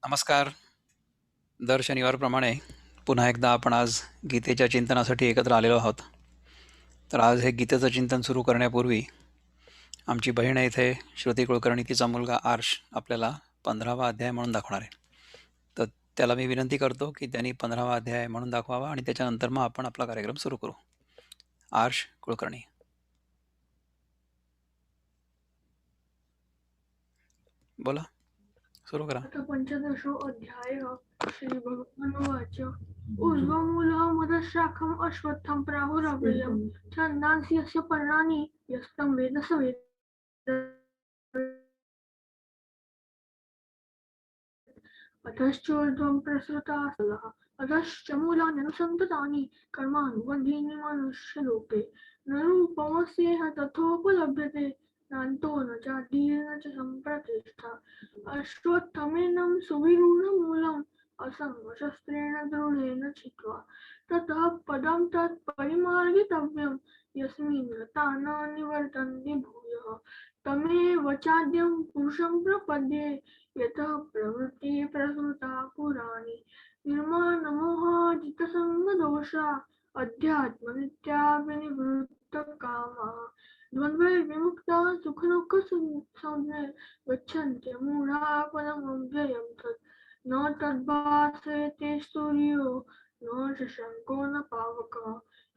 नमस्कार. दर शनिवारप्रमाणे पुन्हा एकदा आपण आज गीतेच्या चिंतनासाठी एकत्र आलेलो आहोत. तर आज हे गीतेचं चिंतन सुरू करण्यापूर्वी आमची बहीण आहे इथे श्रुती कुलकर्णी, तिचा मुलगा आर्ष आपल्याला 15वा अध्याय म्हणून दाखवणार आहे. तर त्याला मी विनंती करतो की त्यांनी 15वा अध्याय म्हणून दाखवावा आणि त्याच्यानंतर मग आपण आपला कार्यक्रम सुरू करू. आर्ष कुलकर्णी, बोला, सुरू करा. अथ पंचदशो अध्याय श्रीभगवानुवाच ऊर्ध्वमूलः मदशाखम् अश्वत्थं प्राहुरव्ययम् छन्दांसि यस्य पर्णानि यस्तं वेद स वेद अधश्चोर्ध्वं प्रसृतास्तलः अधश्च मूलान्यनुसन्ततानि कर्मानुबन्धीनि मनुष्यलोके न रूपमस्येह तथोपलभ्यते नान्तो न चादिर्न च सम्प्रतिष्ठा अश्वत्थमेनं सुविरूढमूलम् असङ्गशस्त्रेण दृढेन छित्त्वा ततः पदं तत् परिमार्गितव्यं यस्मिन् रता न निवर्तन्ते भूयः तमेव चाद्यं पुरुषं प्रपद्ये यतः प्रवृत्तिः प्रसृता पुराणी निर्माणमोहाजितसङ्गदोषा अध्यात्मनित्या विनिवृत्तकामाः द्वन्द्वैर्विमुक्ताः सुखदुःखसंज्ञैः गच्छन्ति मूढाः पदमव्ययं तत् न तद्भासयते सूर्यो न शशाङ्को न पावकः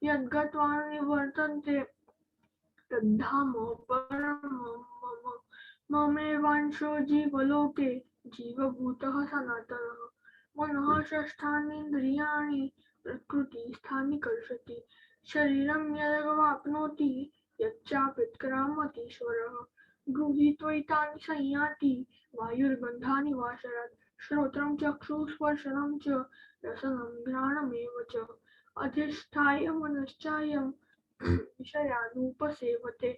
यद्गत्वा निवर्तन्ते तद्धाम परमं मम ममेवांशो जीवलोके जीवभूतः सनातनः मनः षष्ठानीन्द्रियाणि प्रकृतिस्थानि कर्षति शरीरं यदवाप्नोति यच्चाप्युत्क्रामतीश्वरः गृहीत्वैतानि संयाति वायुर्गन्धानि वाशरात् श्रोत्रं चक्षुस्पर्शनं च रसनं घ्राणमेव च अधिष्ठाय मनश्चायं विषयानुपसेवते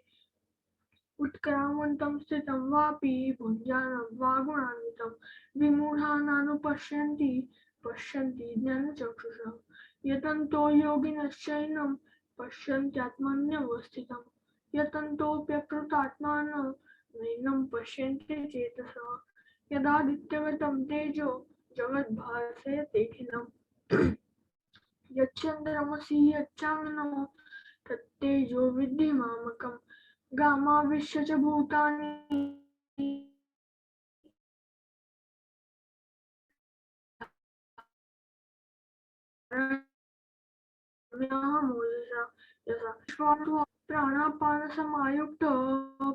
उत्क्रामन्तं स्थितं वापि भुञ्जानं वा गुणान्वितं विमूढानानुपश्यन्ति पश्यन्ति ज्ञानचक्षुषः यतन्तो योगिनश्चैनं पश्यन्त्यात्मन्यवस्थितं यतन्तोऽप्यकृतात्मानो नैनं पश्यन्ति चेतसः यदादित्यगतं तेजो जगद्भासयतेऽखिलम् यच्चन्द्रमसि यच्चाग्नो तत्तेजो विद्धि मामकम् गामाविश्य च भूतानि प्राणापानसमायुक्त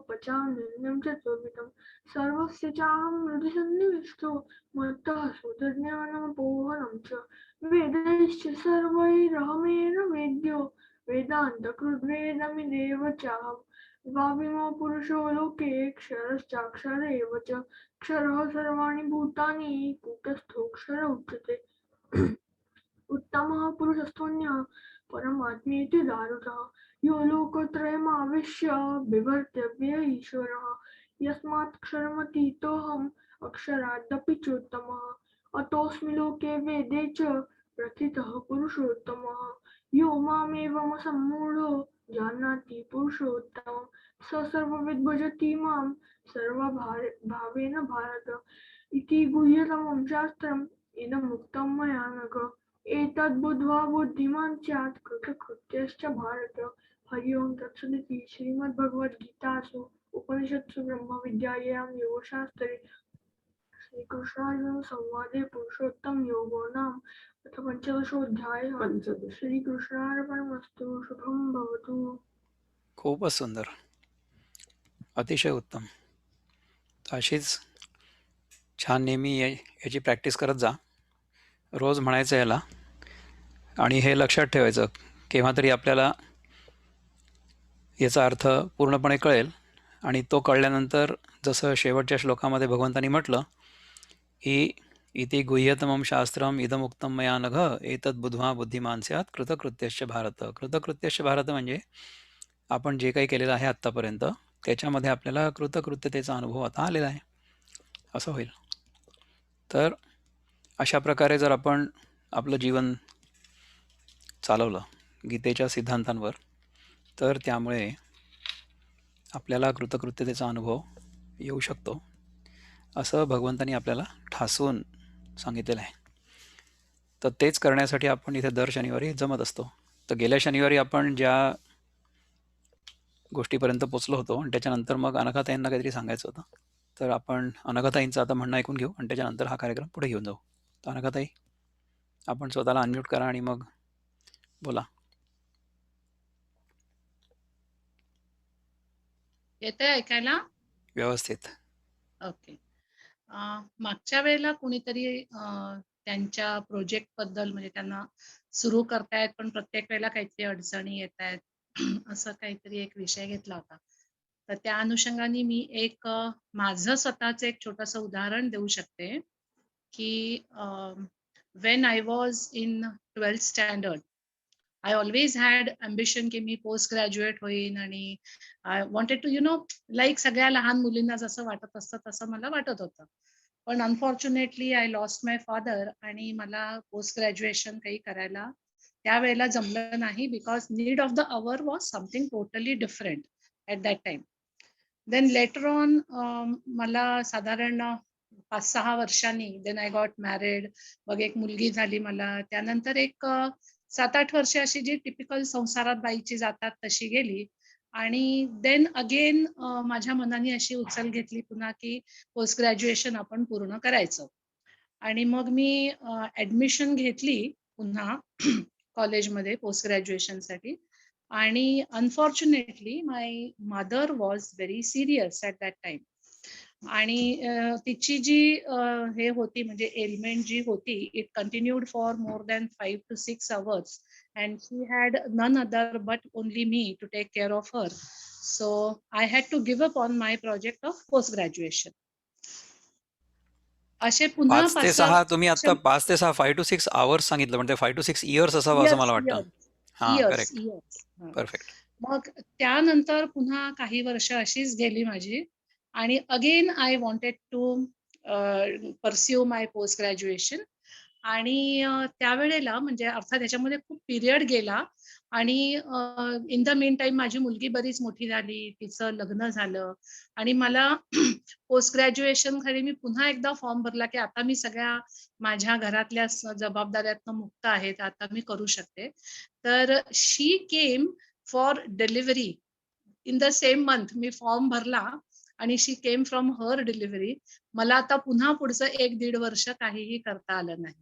पचाम्यन्नं चतुर्विधं सर्वस्य चाहं हृदि सन्निविष्टो मत्तः श्रुतज्ञानमपोहनं च वेदैश्च सर्वैरहमेव वेद्यो वेदान्तकृद्वेदमिदेव चाहम् द्वाविमो पुरुषो लोके क्षरश्चाक्षर एव च क्षरः सर्वाणि भूतानि कूटस्थोऽक्षर उच्यते उत्तमः पुरुषस्त्वन्यः परमात्मेति दारुतः यो लोकत्रयमाविश्य बिभर्त्यव्यय ईश्वरः यस्मात्क्षरमतीतोऽहम् अक्षरादपि चोत्तमः अतोऽस्मि लोके वेदे च प्रथितः पुरुषोत्तमः यो मामेवमसम्मूढो जानाति पुरुषोत्तमं स सर्वविद् भजति मां सर्वभावेन भारत इति गुह्यतमं शास्त्रम् इदमुक्तं मया नघ एतद्बुद्ध्वा बुद्धिमान् स्यात् कृतकृत्यश्च भारत हरि ओं तत्सदिति श्रीमद्भगवद्गीतासु उपनिषत्सु ब्रह्मविद्यायां योगशास्त्रे श्रीकृष्णार्जुनसंवादे पुरुषोत्तमयोगो नाम अथ पंचदशोऽध्यायः श्रीकृष्णार्पणमस्तु शुभं भवतु. खूपच सुंदर, अतिशय उत्तम. अशीच छान नेहमी याची प्रॅक्टिस करत जा. रोज म्हणायचं याला आणि हे लक्षात ठेवायचं, केव्हा तरी आपल्याला याचा अर्थ पूर्णपणे कळेल. आणि तो कळल्यानंतर जसं शेवटच्या श्लोकामध्ये भगवंतांनी म्हटलं की इति गुह्यतमं शास्त्रम इदमुक्तं मया नघ एतद्बुद्ध्वा बुद्धिमान स्यात् कृतकृत्यश्च भारत. कृतकृत्यश्च भारत म्हणजे आपण जे काही केलेलं आहे आत्तापर्यंत त्याच्यामध्ये आपल्याला कृतकृत्यतेचा अनुभव आता आलेला आहे असं होईल. तर अशा प्रकारे जर आपण आपलं जीवन चालवलं गीतेच्या सिद्धांतांवर तर त्यामुळे आपल्याला कृतकृत्यतेचा अनुभव येऊ शकतो असं भगवंतांनी आपल्याला ठासून सांगितलेलं आहे. तर तेच करण्यासाठी आपण इथे दर शनिवारी जमत असतो. तर गेल्या शनिवारी आपण ज्या गोष्टीपर्यंत पोचलो होतो आणि त्याच्यानंतर मग अनघाताईंना काहीतरी सांगायचं होतं. तर आपण अनघाताईंचं आता म्हणणं ऐकून घेऊ आणि त्याच्यानंतर हा कार्यक्रम पुढे घेऊन जाऊ. तर अनघाताई, आपण स्वतःला अनम्यूट करा आणि मग बोला. येतंय ऐकायला? व्यवस्थित. ओके. मागच्या वेळेला कुणीतरी त्यांच्या प्रोजेक्टबद्दल म्हणजे त्यांना सुरू करतायत, पण प्रत्येक वेळेला काहीतरी अडचणी येतायत, असं काहीतरी एक विषय घेतला होता. तर त्या अनुषंगाने मी माझं स्वतःचं एक छोटंसं उदाहरण देऊ शकते, की when I was in 12th standard, I always had ambition की मी पोस्ट ग्रॅज्युएट होईन आणि आय वॉन्टेड टू लाईक सगळ्या लहान मुलींना जसं वाटत असतं तसं मला वाटत होतं. पण unfortunately I lost my father आणि मला पोस्ट ग्रॅज्युएशन काही करायला त्यावेळेला जमलं नाही because need of the hour was something totally different at that time. Then later on मला साधारण 5-6 वर्षांनी देन आय गॉट मॅरिड. मग एक मुलगी झाली मला. त्यानंतर एक 7-8 वर्ष अशी जी टिपिकल संसारात बाईची जातात तशी गेली. आणि देन अगेन माझ्या मनाने अशी उचल घेतली पुन्हा की पोस्ट ग्रॅज्युएशन आपण पूर्ण करायचं. आणि मग मी ॲडमिशन घेतली पुन्हा कॉलेजमध्ये पोस्ट ग्रॅज्युएशनसाठी. आणि unfortunately my mother was very serious at that time. आणि तिची जी हे होती म्हणजे एलिमेंट जी होती, it continued for more than 5 to 6 hours and she had none other but only me to take care of her. So I had to give up on my project of post graduation. असे पुन्हा 5 ते 5-6 6 तुम्ही आता 5 ते 6 5 to 6 hours सांगितलं, म्हणजे 5 to 6 years असावं असं मला इयर्स वाटतं. इयर्स हां, इयर्स करेक्ट. Years perfect. मग त्यानंतर पुन्हा काही वर्ष अशीच गेली माझी. आणि again I wanted to pursue my post graduation. आणि त्यावेळेला म्हणजे अर्थात त्याच्यामध्ये खूप पिरियड गेला. आणि इन द मेन टाइम माझी मुलगी बरीच मोठी झाली, तिचं लग्न झालं. आणि मला पोस्ट ग्रॅज्युएशन खाली मी पुन्हा एकदा फॉर्म भरला की आता मी सगळ्या माझ्या घरातल्या जबाबदाऱ्यातनं मुक्त आहेत, आता मी करू शकते. तर she came for delivery in the same month. Me form भरला आणि she came from her delivery. मला आता पुन्हा पुढचं 1-1.5 वर्ष काहीही करता आलं नाही.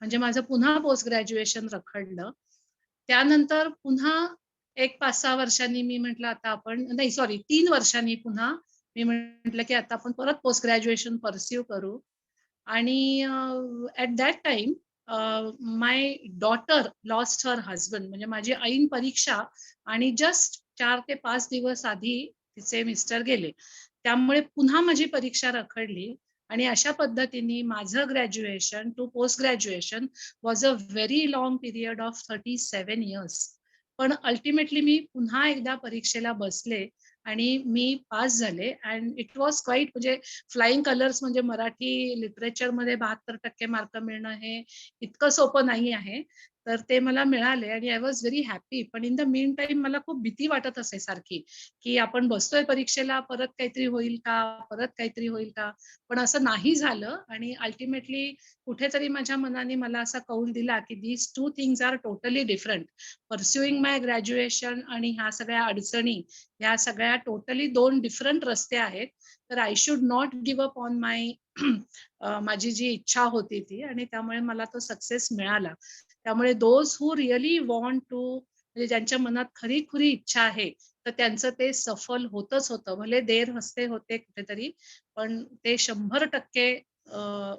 म्हणजे माझं पुन्हा पोस्ट ग्रॅज्युएशन रखडलं. त्यानंतर पुन्हा एक 5-6 वर्षांनी मी म्हटलं आता आपण नाही सॉरी 3 वर्षांनी पुन्हा मी म्हटलं की आता आपण परत पोस्ट ग्रॅज्युएशन परस्यू करू. आणि at that time my daughter lost her husband. म्हणजे माझी ऐन परीक्षा आणि जस्ट 4 ते 5 दिवस आधी तिचे मिस्टर गेले. त्यामुळे पुन्हा माझी परीक्षा रखडली. आणि अशा पद्धतीने माझं graduation to post graduation was a very long period of 37 years. पण अल्टिमेटली मी पुन्हा एकदा परीक्षेला बसले आणि मी पास झाले. अँड इट वॉज क्वाईट म्हणजे फ्लाइंग कलर्स. म्हणजे मराठी लिटरेचरमध्ये 72% मार्क मिळणं हे इतकं सोपं नाही आहे. तर ते मला मिळाले आणि आय वॉज व्हेरी हॅपी. पण इन द मीन टाईम मला खूप भीती वाटत असे सारखी, की आपण बसतोय परीक्षेला, परत काहीतरी होईल का, परत काहीतरी होईल का. पण असं नाही झालं. आणि अल्टिमेटली कुठेतरी माझ्या मनाने मला असा कौल दिला की these two things are totally different. Pursuing my graduation आणि ह्या सगळ्या अडचणी, ह्या सगळ्या टोटली 2 डिफरंट रस्ते आहेत. तर I should not give up on my माझी जी इच्छा होती ती. आणि त्यामुळे मला तो सक्सेस मिळाला. त्यामुळे those who really want to म्हणजे ज्यांच्या मनात खरी-खुरी इच्छा आहे, तर त्यांचं ते सफल होतच होतं. भले देर हस्ते होते कुठेतरी, पण ते 100%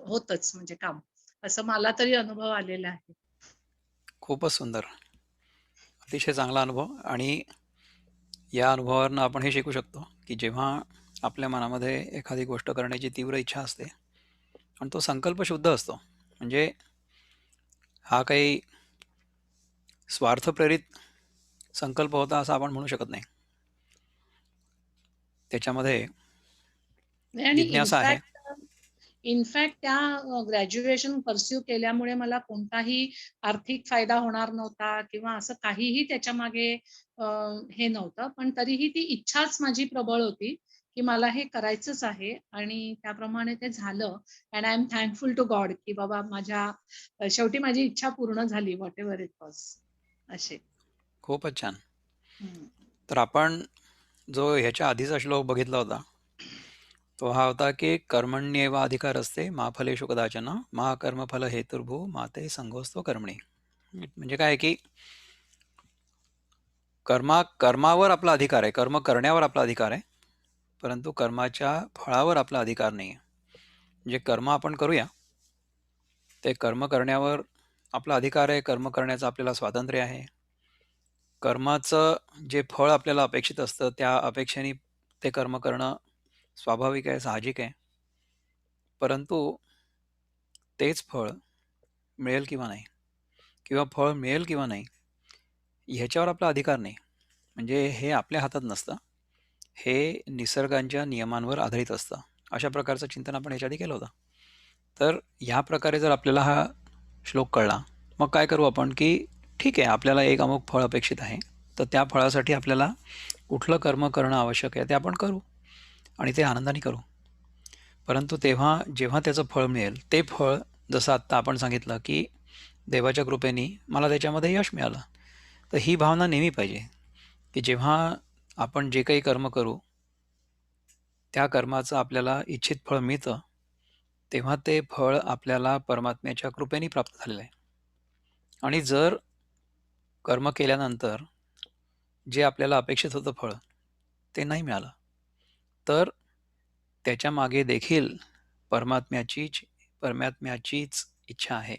होतच म्हणजे काम. असं मला तरी अनुभव आलेला आहे. खूपच सुंदर. अतिशय चांगला अनुभव. आणि या अनुभवावरून आपण हे शिकू शकतो, की जेव्हा आपल्या मनामध्ये एखादी गोष्ट करण्याची तीव्र इच्छा असते आणि तो संकल्प शुद्ध असतो, म्हणजे हा काही स्वार्थप्रेरित संकल्प होता असं आपण म्हणू शकत नाही. त्याच्यामध्ये आणि जिज्ञासा आहे. इनफॅक्ट त्या ग्रॅज्युएशन परस्यू केल्यामुळे मला कोणताही आर्थिक फायदा होणार नव्हता किंवा असं काहीही त्याच्या मागे हे नव्हतं. पण तरीही ती इच्छाच माझी प्रबळ होती, की मला हे करायचंच आहे आणि त्याप्रमाणे ते झालं and I am thankful to God की बाबा शेवटी माझी इच्छा पूर्ण झाली व्हॉटएव्हर इट वॉज असे. खूपच छान. हं. तर आपण जो ह्याच्या आधीचा श्लोक बघितला होता, तो हा होता की कर्मण्येव अधिकारस्ते मा फलेषु कदाचन मा कर्मफल हेतुर्भुः मा ते संगोऽस्त्व कर्मणी. म्हणजे काय आहे की कर्मावर आपला अधिकार आहे, कर्म करण्यावर आपला अधिकार आहे, परंतु कर्माच्या फळावर आपला अधिकार नाही आहे. जे कर्म आपण करूया ते कर्म करण्यावर आपला अधिकार आहे, कर्म करण्याचं आपल्याला स्वातंत्र्य आहे. कर्माचं जे फळ आपल्याला अपेक्षित असतं त्या अपेक्षेने ते कर्म करणं स्वाभाविक आहे, साहजिक आहे. परंतु तेच फळ मिळेल किंवा नाही, किंवा फळ मिळेल किंवा नाही ह्याच्यावर आपला अधिकार नाही. म्हणजे हे आपल्या हातात नसतं, हे निसर्गाच्या नियमांवर आधारित असतं. अशा प्रकारचं चिंतन आपण ह्याच्या आधी केलं होतं. तर ह्या प्रकारे जर आपल्याला हा श्लोक कळला, मग काय करू आपण की ठीक आहे, आपल्याला एक अमुक फळ अपेक्षित आहे, तर त्या फळासाठी आपल्याला कुठलं कर्म करणं आवश्यक आहे ते आपण करू आणि ते आनंदाने करू. परंतु तेव्हा जेव्हा त्याचं फळ मिळेल ते फळ, जसं आत्ता आपण सांगितलं की देवाच्या कृपेने मला त्याच्यामध्ये यश मिळालं, तर ही भावना नेहमी पाहिजे की जेव्हा आपण जे काही कर्म करू त्या कर्माचं आपल्याला इच्छित फळ मिळतं, तेव्हा ते फळ आपल्याला परमात्म्याच्या कृपेने प्राप्त झालेलं आहे. आणि जर कर्म केल्यानंतर जे आपल्याला अपेक्षित होतं फळ ते नाही मिळालं, तर त्याच्या मागे देखील परमात्म्याचीच परमात्म्याचीच इच्छा आहे,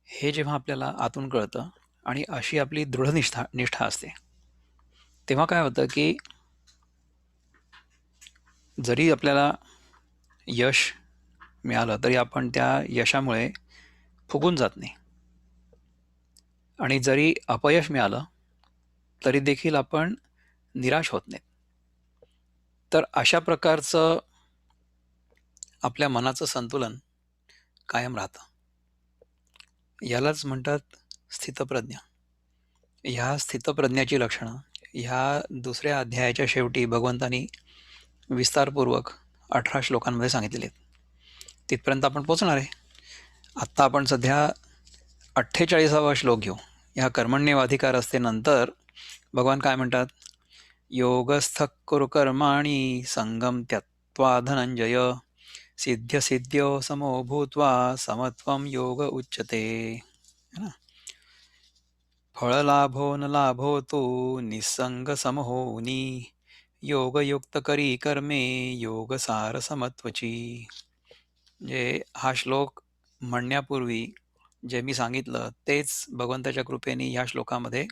हे जेव्हा आपल्याला आतून कळतं आणि अशी आपली दृढ निष्ठा असते, तेव्हा काय होतं की जरी आपल्याला यश मिळालं तरी आपण त्या यशामुळे फुगून जात नाही, आणि जरी अपयश मिळालं तरी देखील आपण निराश होत नाही. तर अशा प्रकारचं आपल्या मनाचं संतुलन कायम राहतं. यालाच म्हणतात स्थितप्रज्ञा. ह्या स्थितप्रज्ञाची लक्षणं ह्या दुसऱ्या अध्यायाच्या शेवटी भगवंतांनी विस्तारपूर्वक 18 श्लोकांमध्ये सांगितलेले आहेत. तिथपर्यंत आपण पोचणार आहे. आत्ता आपण सध्या 48वा श्लोक घेऊ. ह्या कर्मण्येवाधिकार असते नंतर भगवान काय म्हणतात, योगस्थ कुरु कर्माणि संगम त्यक्त्वा धनंजय सिद्ध्यो समो भूत्वा समत्वम योग उच्यते. है ना. फळलाभो न लाभो तो निसंग समहोनी योगयुक्त करी कर्मे योग सार समत्वची. म्हणजे हा श्लोक म्हणण्यापूर्वी जे मी सांगितलं तेच भगवंताच्या कृपेने ह्या श्लोकामध्ये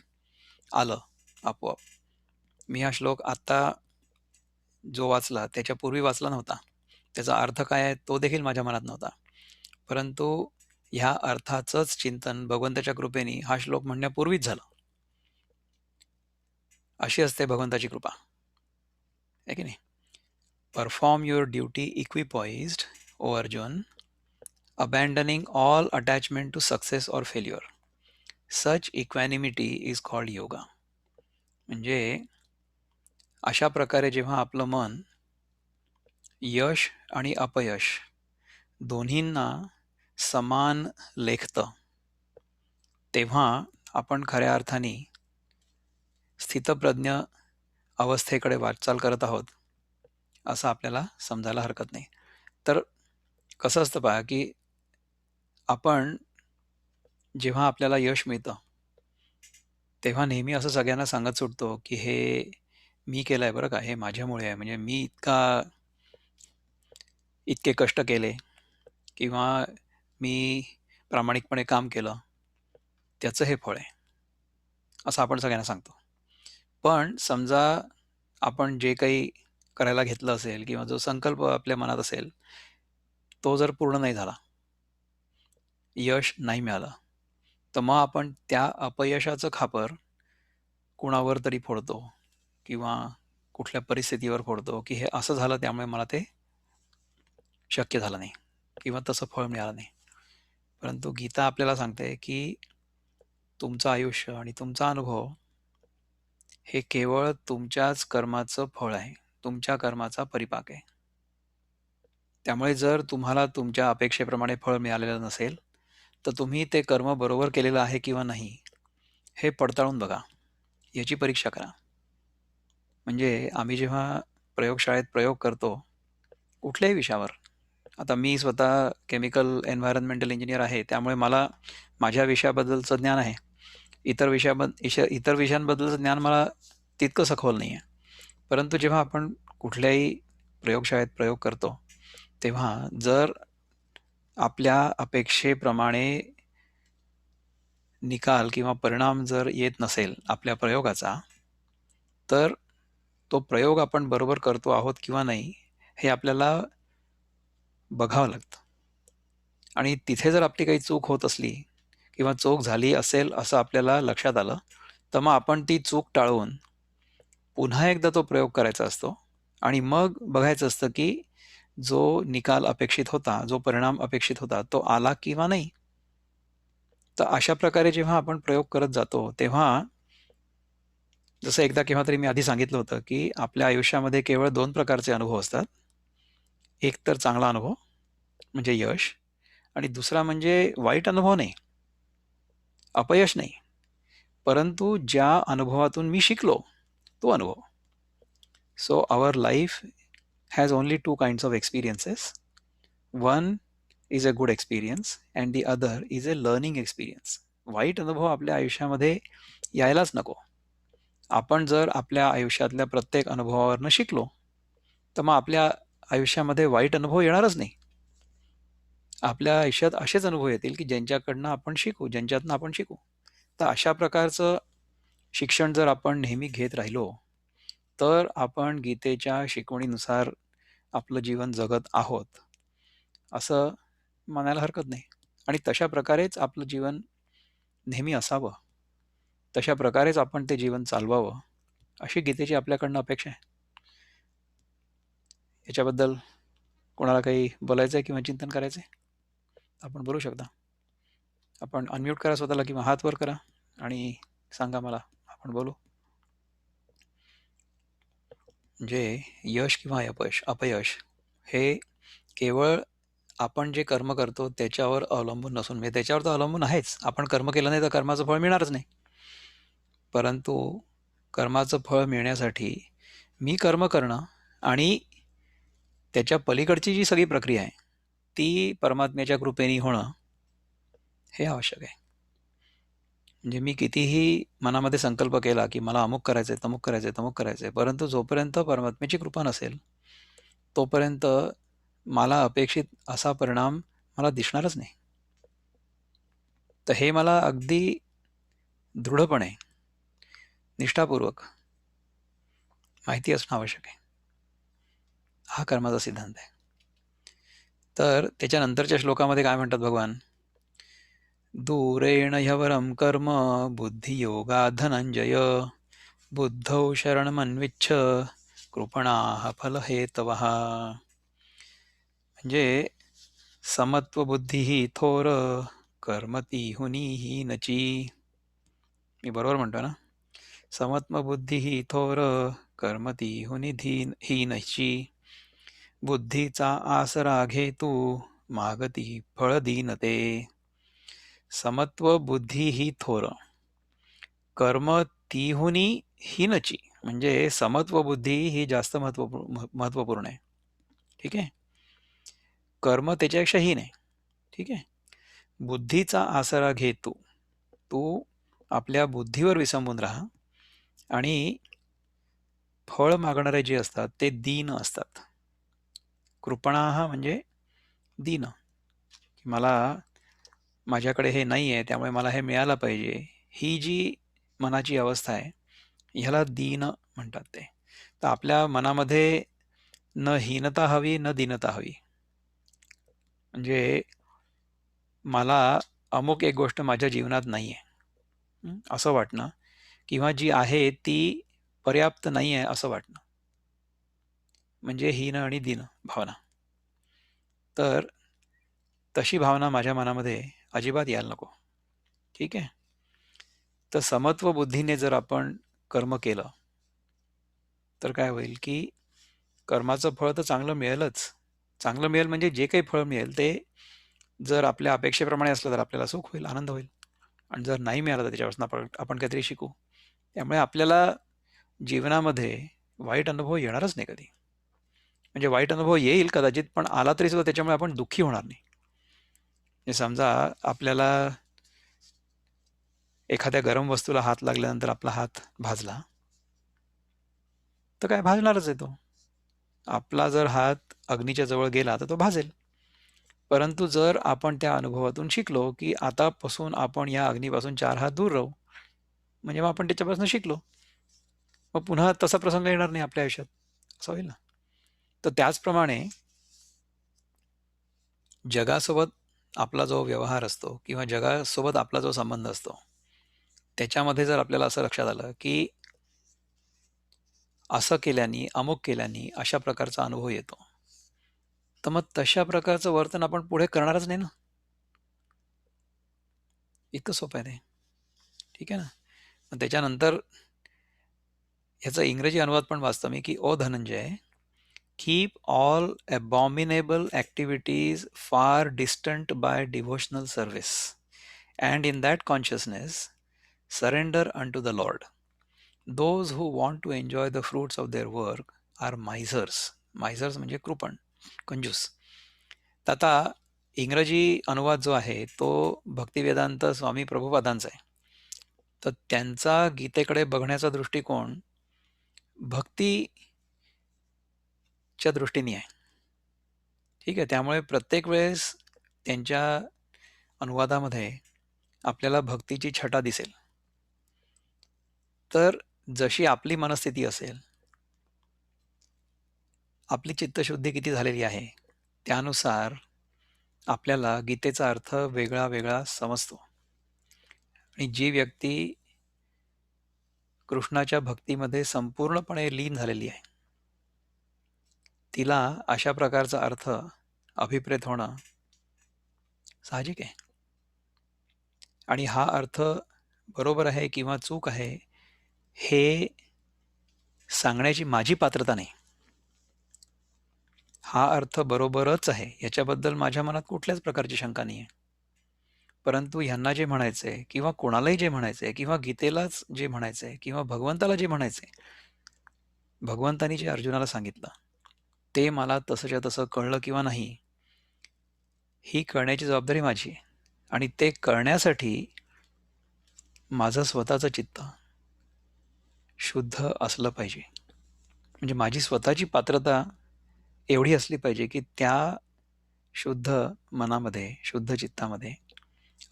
आलं आपोआप. मी हा श्लोक आत्ता जो वाचला त्याच्यापूर्वी वाचला नव्हता, त्याचा अर्थ काय आहे तो देखील माझ्या मनात नव्हता, परंतु ह्या अर्थाचंच चिंतन भगवंताच्या कृपेने हा श्लोक म्हणण्यापूर्वीच झालं. अशी असते भगवंताची कृपा, आहे की नाही. Perform your duty equipoised, O Arjun, abandoning all attachment to success or failure. Such equanimity is called yoga. म्हणजे अशा प्रकारे जेव्हा आपलं मन यश आणि अपयश दोन्हींना समान लेखतं, तेव्हा आपण खऱ्या अर्थाने स्थितप्रज्ञ अवस्थेकडे वाटचाल करत आहोत असं आपल्याला समजायला हरकत नाही. तर कसं असतं पहा की आपण जेव्हा आपल्याला यश मिळतं तेव्हा नेहमी असं सगळ्यांना सांगत सुटतो की हे मी केलं आहे बरं का, हे माझ्यामुळे आहे, म्हणजे मी इतके कष्ट केले किंवा मी प्रामाणिकपणे काम केलं, त्याचं हे फळ आहे, असं आपण सगळ्यांना सांगतो. पण समजा आपण जे काही करायला घेतलं असेल किंवा जो संकल्प आपल्या मनात असेल तो जर पूर्ण नाही झाला, यश नाही मिळालं, तर मग आपण त्या अपयशाचं खापर कुणावर तरी फोडतो किंवा कुठल्या परिस्थितीवर फोडतो की हे असं झालं त्यामुळे मला ते शक्य झालं नाही किंवा तसं फळ मिळालं नाही. परंतु गीता आपल्याला सांगते की तुमचं आयुष्य आणि तुमचा अनुभव हे केवळ तुमच्याच कर्माचं फळ आहे, तुमच्या कर्माचा परिपाक आहे. त्यामुळे जर तुम्हाला तुमच्या अपेक्षेप्रमाणे फळ मिळालेलं नसेल, तर तुम्ही ते कर्म बरोबर केलेलं आहे किंवा नाही, हे पडताळून बघा. याची परीक्षा करा. म्हणजे आम्ही जेव्हा प्रयोगशाळेत प्रयोग करतो, कुठल्याही विषयावर, आता मी स्वतः केमिकल एन्व्हायरमेंटल इंजिनियर आहे, त्यामुळे मला माझ्या विषयाबद्दलचं ज्ञान आहे. इतर विषयांबद्दलचं ज्ञान मला तितकं सखोल नाही आहे. परंतु जेव्हा आपण कुठल्याही प्रयोगशाळेत प्रयोग करतो, तेव्हा जर आपल्या अपेक्षेप्रमाणे निकाल किंवा परिणाम जर येत नसेल आपल्या प्रयोगाचा, तर तो प्रयोग आपण बरोबर करतो आहोत किंवा नाही, हे आपल्याला बघावं लागतं. आणि तिथे जर आपली काही चूक होत असली किंवा चूक झाली असेल असं आपल्याला लक्षात आलं, तर मग आपण ती चूक टाळून पुन्हा एकदा तो प्रयोग करायचा असतो आणि मग बघायचं असतं की जो निकाल अपेक्षित होता, जो परिणाम अपेक्षित होता, तो आला किंवा नाही. तर अशा प्रकारे जेव्हा आपण प्रयोग करत जातो, तेव्हा जसं एकदा केव्हा तरी मी आधी सांगितलं होतं की आपल्या आयुष्यामध्ये केवळ 2 प्रकारचे अनुभव असतात. एक तर चांगला अनुभव म्हणजे यश, आणि दुसरा म्हणजे वाईट अनुभव नाही, अपयश नाही, परंतु ज्या अनुभवातून मी शिकलो, तो अनुभव. So our life has only 2 kinds of experiences. One is a good experience and the other is a learning experience. वाईट अनुभव आपल्या आयुष्यामध्ये यायलाच नको. आपण जर आपल्या आयुष्यातल्या प्रत्येक अनुभवावरनं शिकलो, तर मग आपल्या आयुष्यामध्ये वाईट अनुभव येणारच नाही. आपल्या आयुष्यात असेच अनुभव येतील की ज्यांच्याकडनं आपण शिकू, ज्यांच्यातनं आपण शिकू. तर अशा प्रकारचं शिक्षण जर आपण नेहमी घेत राहिलो, तर आपण गीतेच्या शिकवणीनुसार आपलं जीवन जगत आहोत असं म्हणायला हरकत नाही. आणि तशा प्रकारेच आपलं जीवन नेहमी असावं, तशा प्रकारेच आपण ते जीवन चालवावं, अशी गीतेची आपल्याकडनं अपेक्षा आहे. याच्याबद्दल कोणाला काही बोलायचं आहे किंवा चिंतन करायचं आहे, आपण बोलू शकता. आपण अनम्यूट करा स्वतःला किंवा हात वर करा आणि सांगा मला, आपण बोलू. म्हणजे यश किंवा अपयश हे केवळ आपण जे कर्म करतो त्याच्यावर अवलंबून नसून, म्हणजे त्याच्यावर तर अवलंबून आहेच, आपण कर्म केलं नाही तर कर्माचं फळ मिळणारच नाही. परंतु कर्माचं फळ मिळण्यासाठी मी कर्म करणं आणि त्याच्या पलीकडची जी सगळी प्रक्रिया आहे ती परमात्म्याच्या कृपेने होणं हे आवश्यक आहे. म्हणजे मी कितीही मनामध्ये संकल्प केला की मला अमुक करायचंय, तमुक करायचंय, तमुक करायचंय, परंतु जोपर्यंत परमात्म्याची कृपा नसेल, तोपर्यंत मला अपेक्षित असा परिणाम मला दिसणारच नाही. तर हे मला अगदी दृढपणे, निष्ठापूर्वक माहिती असणं आवश्यक आहे. हा कर्माचा सिद्धांत आहे. तर त्याच्यानंतरच्या श्लोकामध्ये काय म्हणतात भगवान? दूरेण ह्यवरं कर्म बुद्धियोगा धनंजय बुद्धौ शरणमन्विच्छ कृपणाः फलहेतवः. म्हणजे समत्व बुद्धी ही थोर कर्म तिहुनी ही नची. मी बरोबर म्हणतो ना? समत्व बुद्धी ही थोर कर्म तिहुनी ही नची. बुद्धीचा आसरा घेतू मागती फळ दीनते. समत्व बुद्धी ही थोर कर्म तिहुनी हीनची. म्हणजे समत्व बुद्धी ही जास्त महत्वपूर्ण आहे. ठीक आहे. कर्म त्याच्यापेक्षा हीन आहे. ठीक आहे. बुद्धीचा आसरा घे तू. तू आपल्या बुद्धीवर विसंबून राहा आणि फळ मागणारे जे असतात ते दीन असतात. कृपणाः म्हणजे दीन, की मला माझ्याकडे हे नाही आहे त्यामुळे मला हे मिळालं पाहिजे, ही जी मनाची अवस्था आहे ह्याला दीन म्हणतात ते. तर आपल्या मनामध्ये न हीनता हवी, न दीनता हवी. म्हणजे मला अमुक एक गोष्ट माझ्या जीवनात नाही आहे असं वाटणं, किंवा जी आहे ती पर्याप्त नाही आहे असं वाटणं, म्हणजे हीन आणि दीन भावना. तर तशी भावना माझ्या मनामध्ये अजिबात यायला नको. ठीक आहे. तर समत्व बुद्धीने जर आपण कर्म केलं तर काय होईल की कर्माचं फळ तर चांगलं मिळेलच. चांगलं मिळेल म्हणजे जे काही फळ मिळेल ते जर आपल्या अपेक्षेप्रमाणे असलं तर आपल्याला सुख होईल, आनंद होईल. आणि जर नाही मिळालं तर त्याच्यापासून आपण काहीतरी शिकू. त्यामुळे आपल्याला जीवनामध्ये वाईट अनुभव येणारच नाही कधी. म्हणजे वाईट अनुभव येईल कदाचित, पण आला तरी सुद्धा त्याच्यामुळे आपण दुःखी होणार नाही. म्हणजे समजा आपल्याला एखाद्या गरम वस्तूला हात लागल्यानंतर आपला हात भाजला, तर काय भाजणारच आहे तो. आपला जर हात अग्नीच्या जवळ गेला तर तो भाजेल. परंतु जर आपण त्या अनुभवातून शिकलो, की आतापासून आपण या अग्नीपासून 4 हात दूर राहू, म्हणजे मग आपण त्याच्यापासून शिकलो. मग पुन्हा तसा प्रसंग येणार नाही आपल्या आयुष्यात, असं होईल ना. तर त्याचप्रमाणे जगासोबत आपला जो व्यवहार असतो किंवा जगासोबत आपला जो संबंध असतो, त्याच्यामध्ये जर आपल्याला असं लक्षात आलं, की असं केल्याने, अमुक केल्याने अशा प्रकारचा अनुभव येतो. तर मग तशा प्रकारचं वर्तन आपण पुढे करणारच नाही ना. इतकं सोपं आहे ते. ठीक आहे ना. मग त्याच्यानंतर ह्याचा इंग्रजी अनुवाद पण वाचतो मी, की "ओ Dhananjay, keep all abominable activities far distant by devotional service, and in that consciousness surrender unto the Lord. Those who want to enjoy the fruits of their work are misers." Misers म्हणजे कृपण, कंजूस. तर आता इंग्रजी अनुवाद जो आहे तो भक्तिवेदांत स्वामी प्रभुपादांचा आहे. तर त्यांचा गीतेकडे बघण्याचा दृष्टिकोन भक्तीच्या दृष्टीने आहे. ठीक आहे. त्यामुळे प्रत्येक वेळेस त्यांच्या अनुवादामध्ये आपल्याला भक्तीची छटा दिसेल. तर जशी आपली मनस्थिती असेल, आपली चित्तशुद्धी किती झालेली आहे, त्यानुसार आपल्याला गीतेचा अर्थ वेगळा वेगळा समजतो. आणि जी व्यक्ती कृष्णाच्या भक्तीमध्ये संपूर्णपणे लीन झालेली आहे, तिला अशा प्रकारचा अर्थ अभिप्रेत होणं साहजिक आहे. आणि हा अर्थ बरोबर आहे किंवा चूक आहे हे सांगण्याची माझी पात्रता नाही. हा अर्थ बरोबरच आहे याच्याबद्दल माझ्या मनात कुठल्याच प्रकारची शंका नाही आहे. परंतु ह्यांना जे म्हणायचंय किंवा कोणालाही जे म्हणायचंय किंवा गीतेलाच जे म्हणायचंय किंवा भगवंताला जे म्हणायचंय, भगवंतानी जे अर्जुनाला सांगितलं, ते मला तसंच्या तसं कळलं किंवा नाही, ही कळण्याची जबाबदारी माझी आहे. आणि ते कळण्यासाठी माझं स्वतःचं चित्त शुद्ध असलं पाहिजे. म्हणजे माझी स्वतःची पात्रता एवढी असली पाहिजे, की त्या शुद्ध मनामध्ये, शुद्ध चित्तामध्ये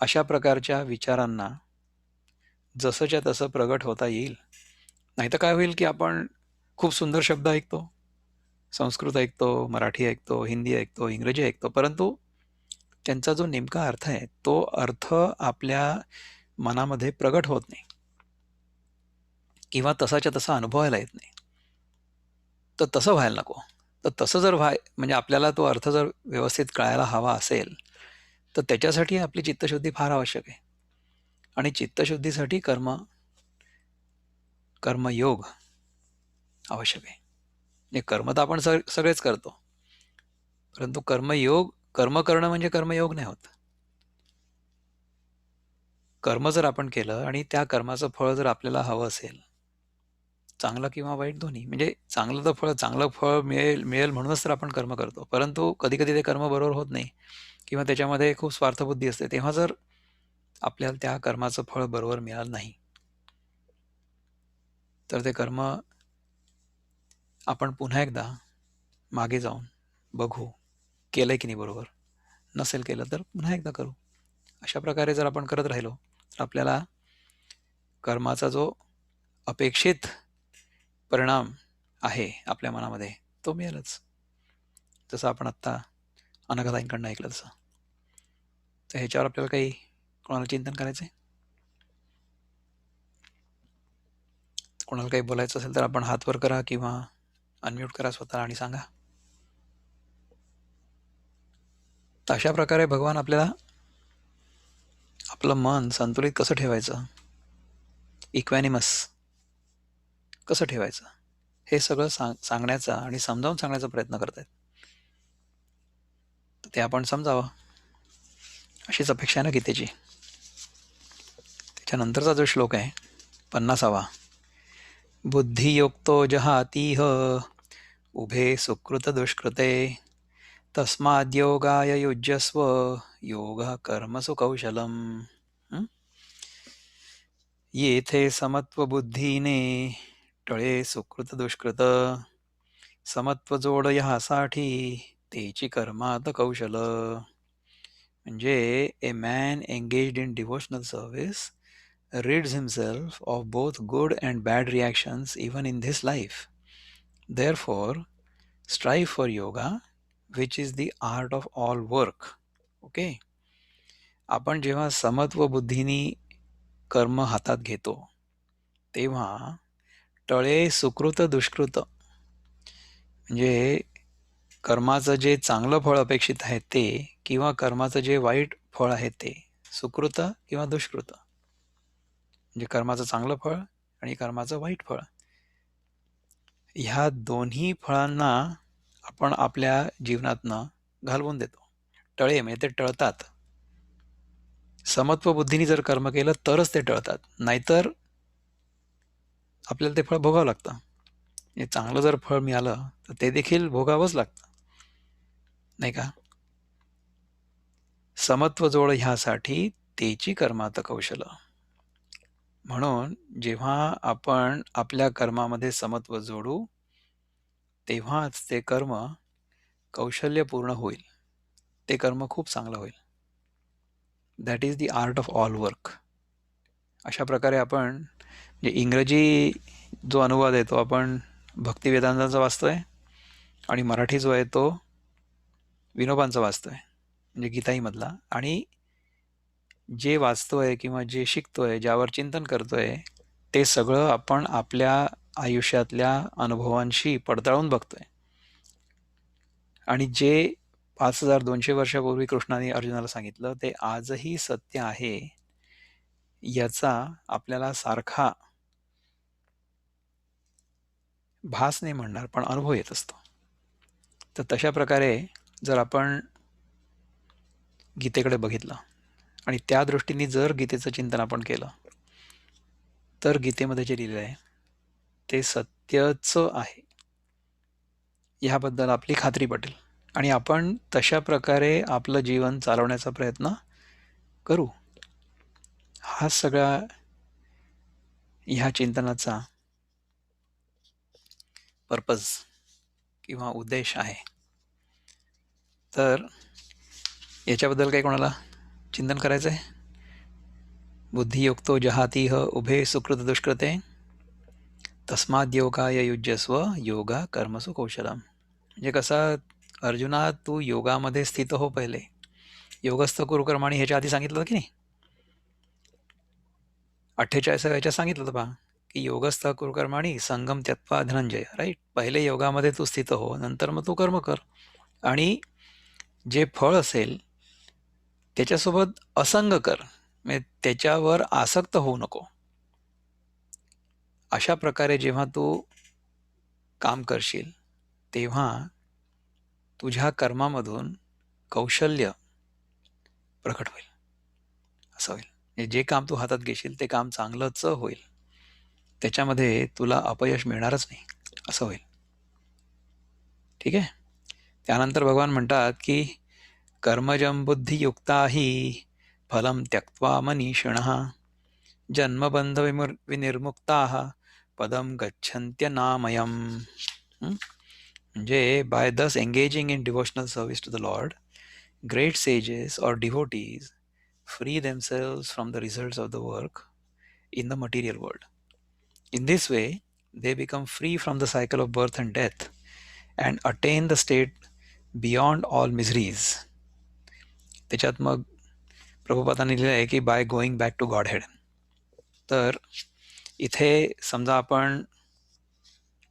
अशा प्रकारच्या विचारांना जसंच्या तसं प्रगट होता येईल. नाहीतर काय होईल, की आपण खूप सुंदर शब्द ऐकतो, संस्कृत ऐकतो, मराठी ऐकतो, हिंदी ऐकतो, इंग्रजी ऐकतो, परंतु त्यांचा जो नेमका अर्थ आहे, तो अर्थ आपल्या मनामध्ये प्रगट होत नाही किंवा तसाच्या तसा अनुभवायला येत नाही. तर तसं व्हायला नको. तर तसं जर म्हणजे आपल्याला तो अर्थ जर व्यवस्थित कळायला हवा असेल, तर त्याच्यासाठी आपली चित्तशुद्धी फार आवश्यक आहे. आणि चित्तशुद्धीसाठी कर्मयोग आवश्यक आहे. म्हणजे कर्म तर आपण सगळेच करतो, परंतु कर्म करणं म्हणजे कर्मयोग नाही होत. कर्म जर आपण केलं आणि त्या कर्माचं फळ जर आपल्याला हवं असेल, चांगलं किंवा वाईट दोन्ही, म्हणजे चांगलं फळ मिळेल मिळेल म्हणूनच तर आपण कर्म करतो. परंतु कधी कधी ते कर्म बरोबर होत नाही किंवा त्याच्यामध्ये खूप स्वार्थबुद्धी असते. तेव्हा जर आपल्याला त्या कर्माचं फळ बरोबर मिळालं नाही, तर ते कर्म आपण पुन्हा एकदा मागे जाऊन बघू, केलंय की नाही बरोबर. नसेल केलं तर पुन्हा एकदा करू. अशा प्रकारे जर आपण करत राहिलो तर आपल्याला कर्माचा जो अपेक्षित परिणाम आहे आपल्या मनामध्ये तो मिळेलच. जसं आपण आत्ता अनघताईंकडनं ऐकलं तसं. तर ह्याच्यावर आपल्याला काही कोणाला चिंतन करायचंय, कोणाला काही बोलायचं असेल तर आपण हात वर करा किंवा अनम्यूट करा स्वतःला आणि सांगा. तर अशा प्रकारे भगवान आपल्याला आपलं मन संतुलित कसं ठेवायचं, इक्वॅनिमस कसं ठेवायचं हे सगळं सांगण्याचा आणि समजावून सांगण्याचा प्रयत्न करत आहेत. तर ते आपण समजावं अशीच अपेक्षा आहे ना गीतेची. त्याच्यानंतरचा जो श्लोक आहे 50वा, बुद्धियुक्तो जहातीह उभे सुकृत दुष्कृते तस्माद्योगाय युज्यस्व योगः कर्मसु कौशलम. येथे समत्व बुद्धीने टळे सुकृत दुष्कृत समत्व जोड ह्यासाठी तेची कर्मात कौशल. म्हणजे a man engaged in devotional service rids himself of both good and bad reactions even in this life. Therefore, strive for yoga, which is the art of all work. Okay, आपण जेव्हा समत्व बुद्धीनी कर्म हातात घेतो तेव्हा टळे सुकृत दुष्कृत म्हणजे कर्माचं जे चांगलं फळ अपेक्षित आहे ते किंवा कर्माचं जे वाईट फळ आहे ते, सुकृत किंवा दुष्कृत, म्हणजे कर्माचं चांगलं फळ आणि कर्माचं वाईट फळ, ह्या दोन्ही फळांना आपण आपल्या जीवनातनं घालवून देतो. टळे म्हणजे ते टळतात. समत्व बुद्धीने जर कर्म केलं तरच ते टळतात, नाहीतर आपल्याला ते फळ भोगावं लागतं. म्हणजे चांगलं जर फळ मिळालं तर ते देखील भोगावंच लागतं, नाही का. समत्व जोड ह्यासाठी तेची कर्मात कौशल. म्हणून जेव्हा आपण आपल्या कर्मामध्ये समत्व जोडू तेव्हाच ते कर्म कौशल्यपूर्ण होईल, ते कर्म खूप चांगलं होईल. That is the art of all work. अशा प्रकारे आपण म्हणजे इंग्रजी जो अनुवाद आहे तो आपण भक्तिवेदांताचा वाचतोय आणि मराठी जो आहे तो विनोबांचा वाचतोय, म्हणजे गीताईमधला. आणि जे वाचतोय किंवा जे शिकतोय, ज्यावर चिंतन करतोय, ते सगळं आपण आपल्या आयुष्यातल्या अनुभवांशी पडताळून बघतोय. आणि जे 5200 वर्षापूर्वी कृष्णाने अर्जुनाला सांगितलं ते आजही सत्य आहे याचा आपल्याला सारखा भास नाही म्हणणार पण अनुभव येत असतो. तर तशा प्रकारे जर आपण गीतेकडे बघितलं आणि त्या दृष्टीने जर गीतेचं चिंतन आपण केलं तर गीतेमध्ये जे लिहिलं आहे ते सत्यच आहे ह्याबद्दल आपली खात्री पटेल आणि आपण तशा प्रकारे आपलं जीवन चालवण्याचा प्रयत्न करू. हा सगळा ह्या चिंतनाचा पर्पज किंवा उद्देश आहे. तर याच्याबद्दल काही कोणाला चिंतन करायचं आहे? बुद्धियुक्तो जहातीह उभे सुकृत दुष्कृते तस्माद योगाय युज्यस्व योगा कर्मसु कौशलम. म्हणजे कसं, अर्जुना तू योगामध्ये स्थित हो पहिले, योगस्थ कुरुकर्माणी ह्याच्या आधी सांगितलं होतं की नाही, 48 याच्यात सांगितलं होतं पहा की योगस्थ कुरुकर्माणी संगम त्यक्त्वा धनंजय. राईट, पहिले योगामध्ये तू स्थित हो, नंतर मग तू कर्म कर आणि जे फळ असेल त्याच्यासोबत असंग कर, म्हणजे त्याच्यावर आसक्त होऊ नको. अशा प्रकारे जेव्हा तू काम करशील तेव्हा तुझ्या कर्मामधून कौशल्य प्रकट होईल, असं होईल. म्हणजे जे काम तू हातात घेशील ते काम चांगलंच होईल, त्याच्यामध्ये तुला अपयश मिळणारच नाही, असं होईल. ठीक आहे. त्यानंतर भगवान म्हणतात की कर्मजं बुद्धियुक्ता हि फलं त्यक्त्वा मनीषिणः जन्मबंध विनिर्मुक्ताः पदम गच्छन्त्यनामयम्. म्हणजे by thus engaging in devotional service to the lord, great sages or devotees free themselves from the results of the work in the material world. In this way, they become free from the cycle of birth and death and attain the state beyond all miseries. त्याच्यात मग प्रभुपादांनी लिहिलं आहे की by going back to Godhead. तर इथे समजा आपण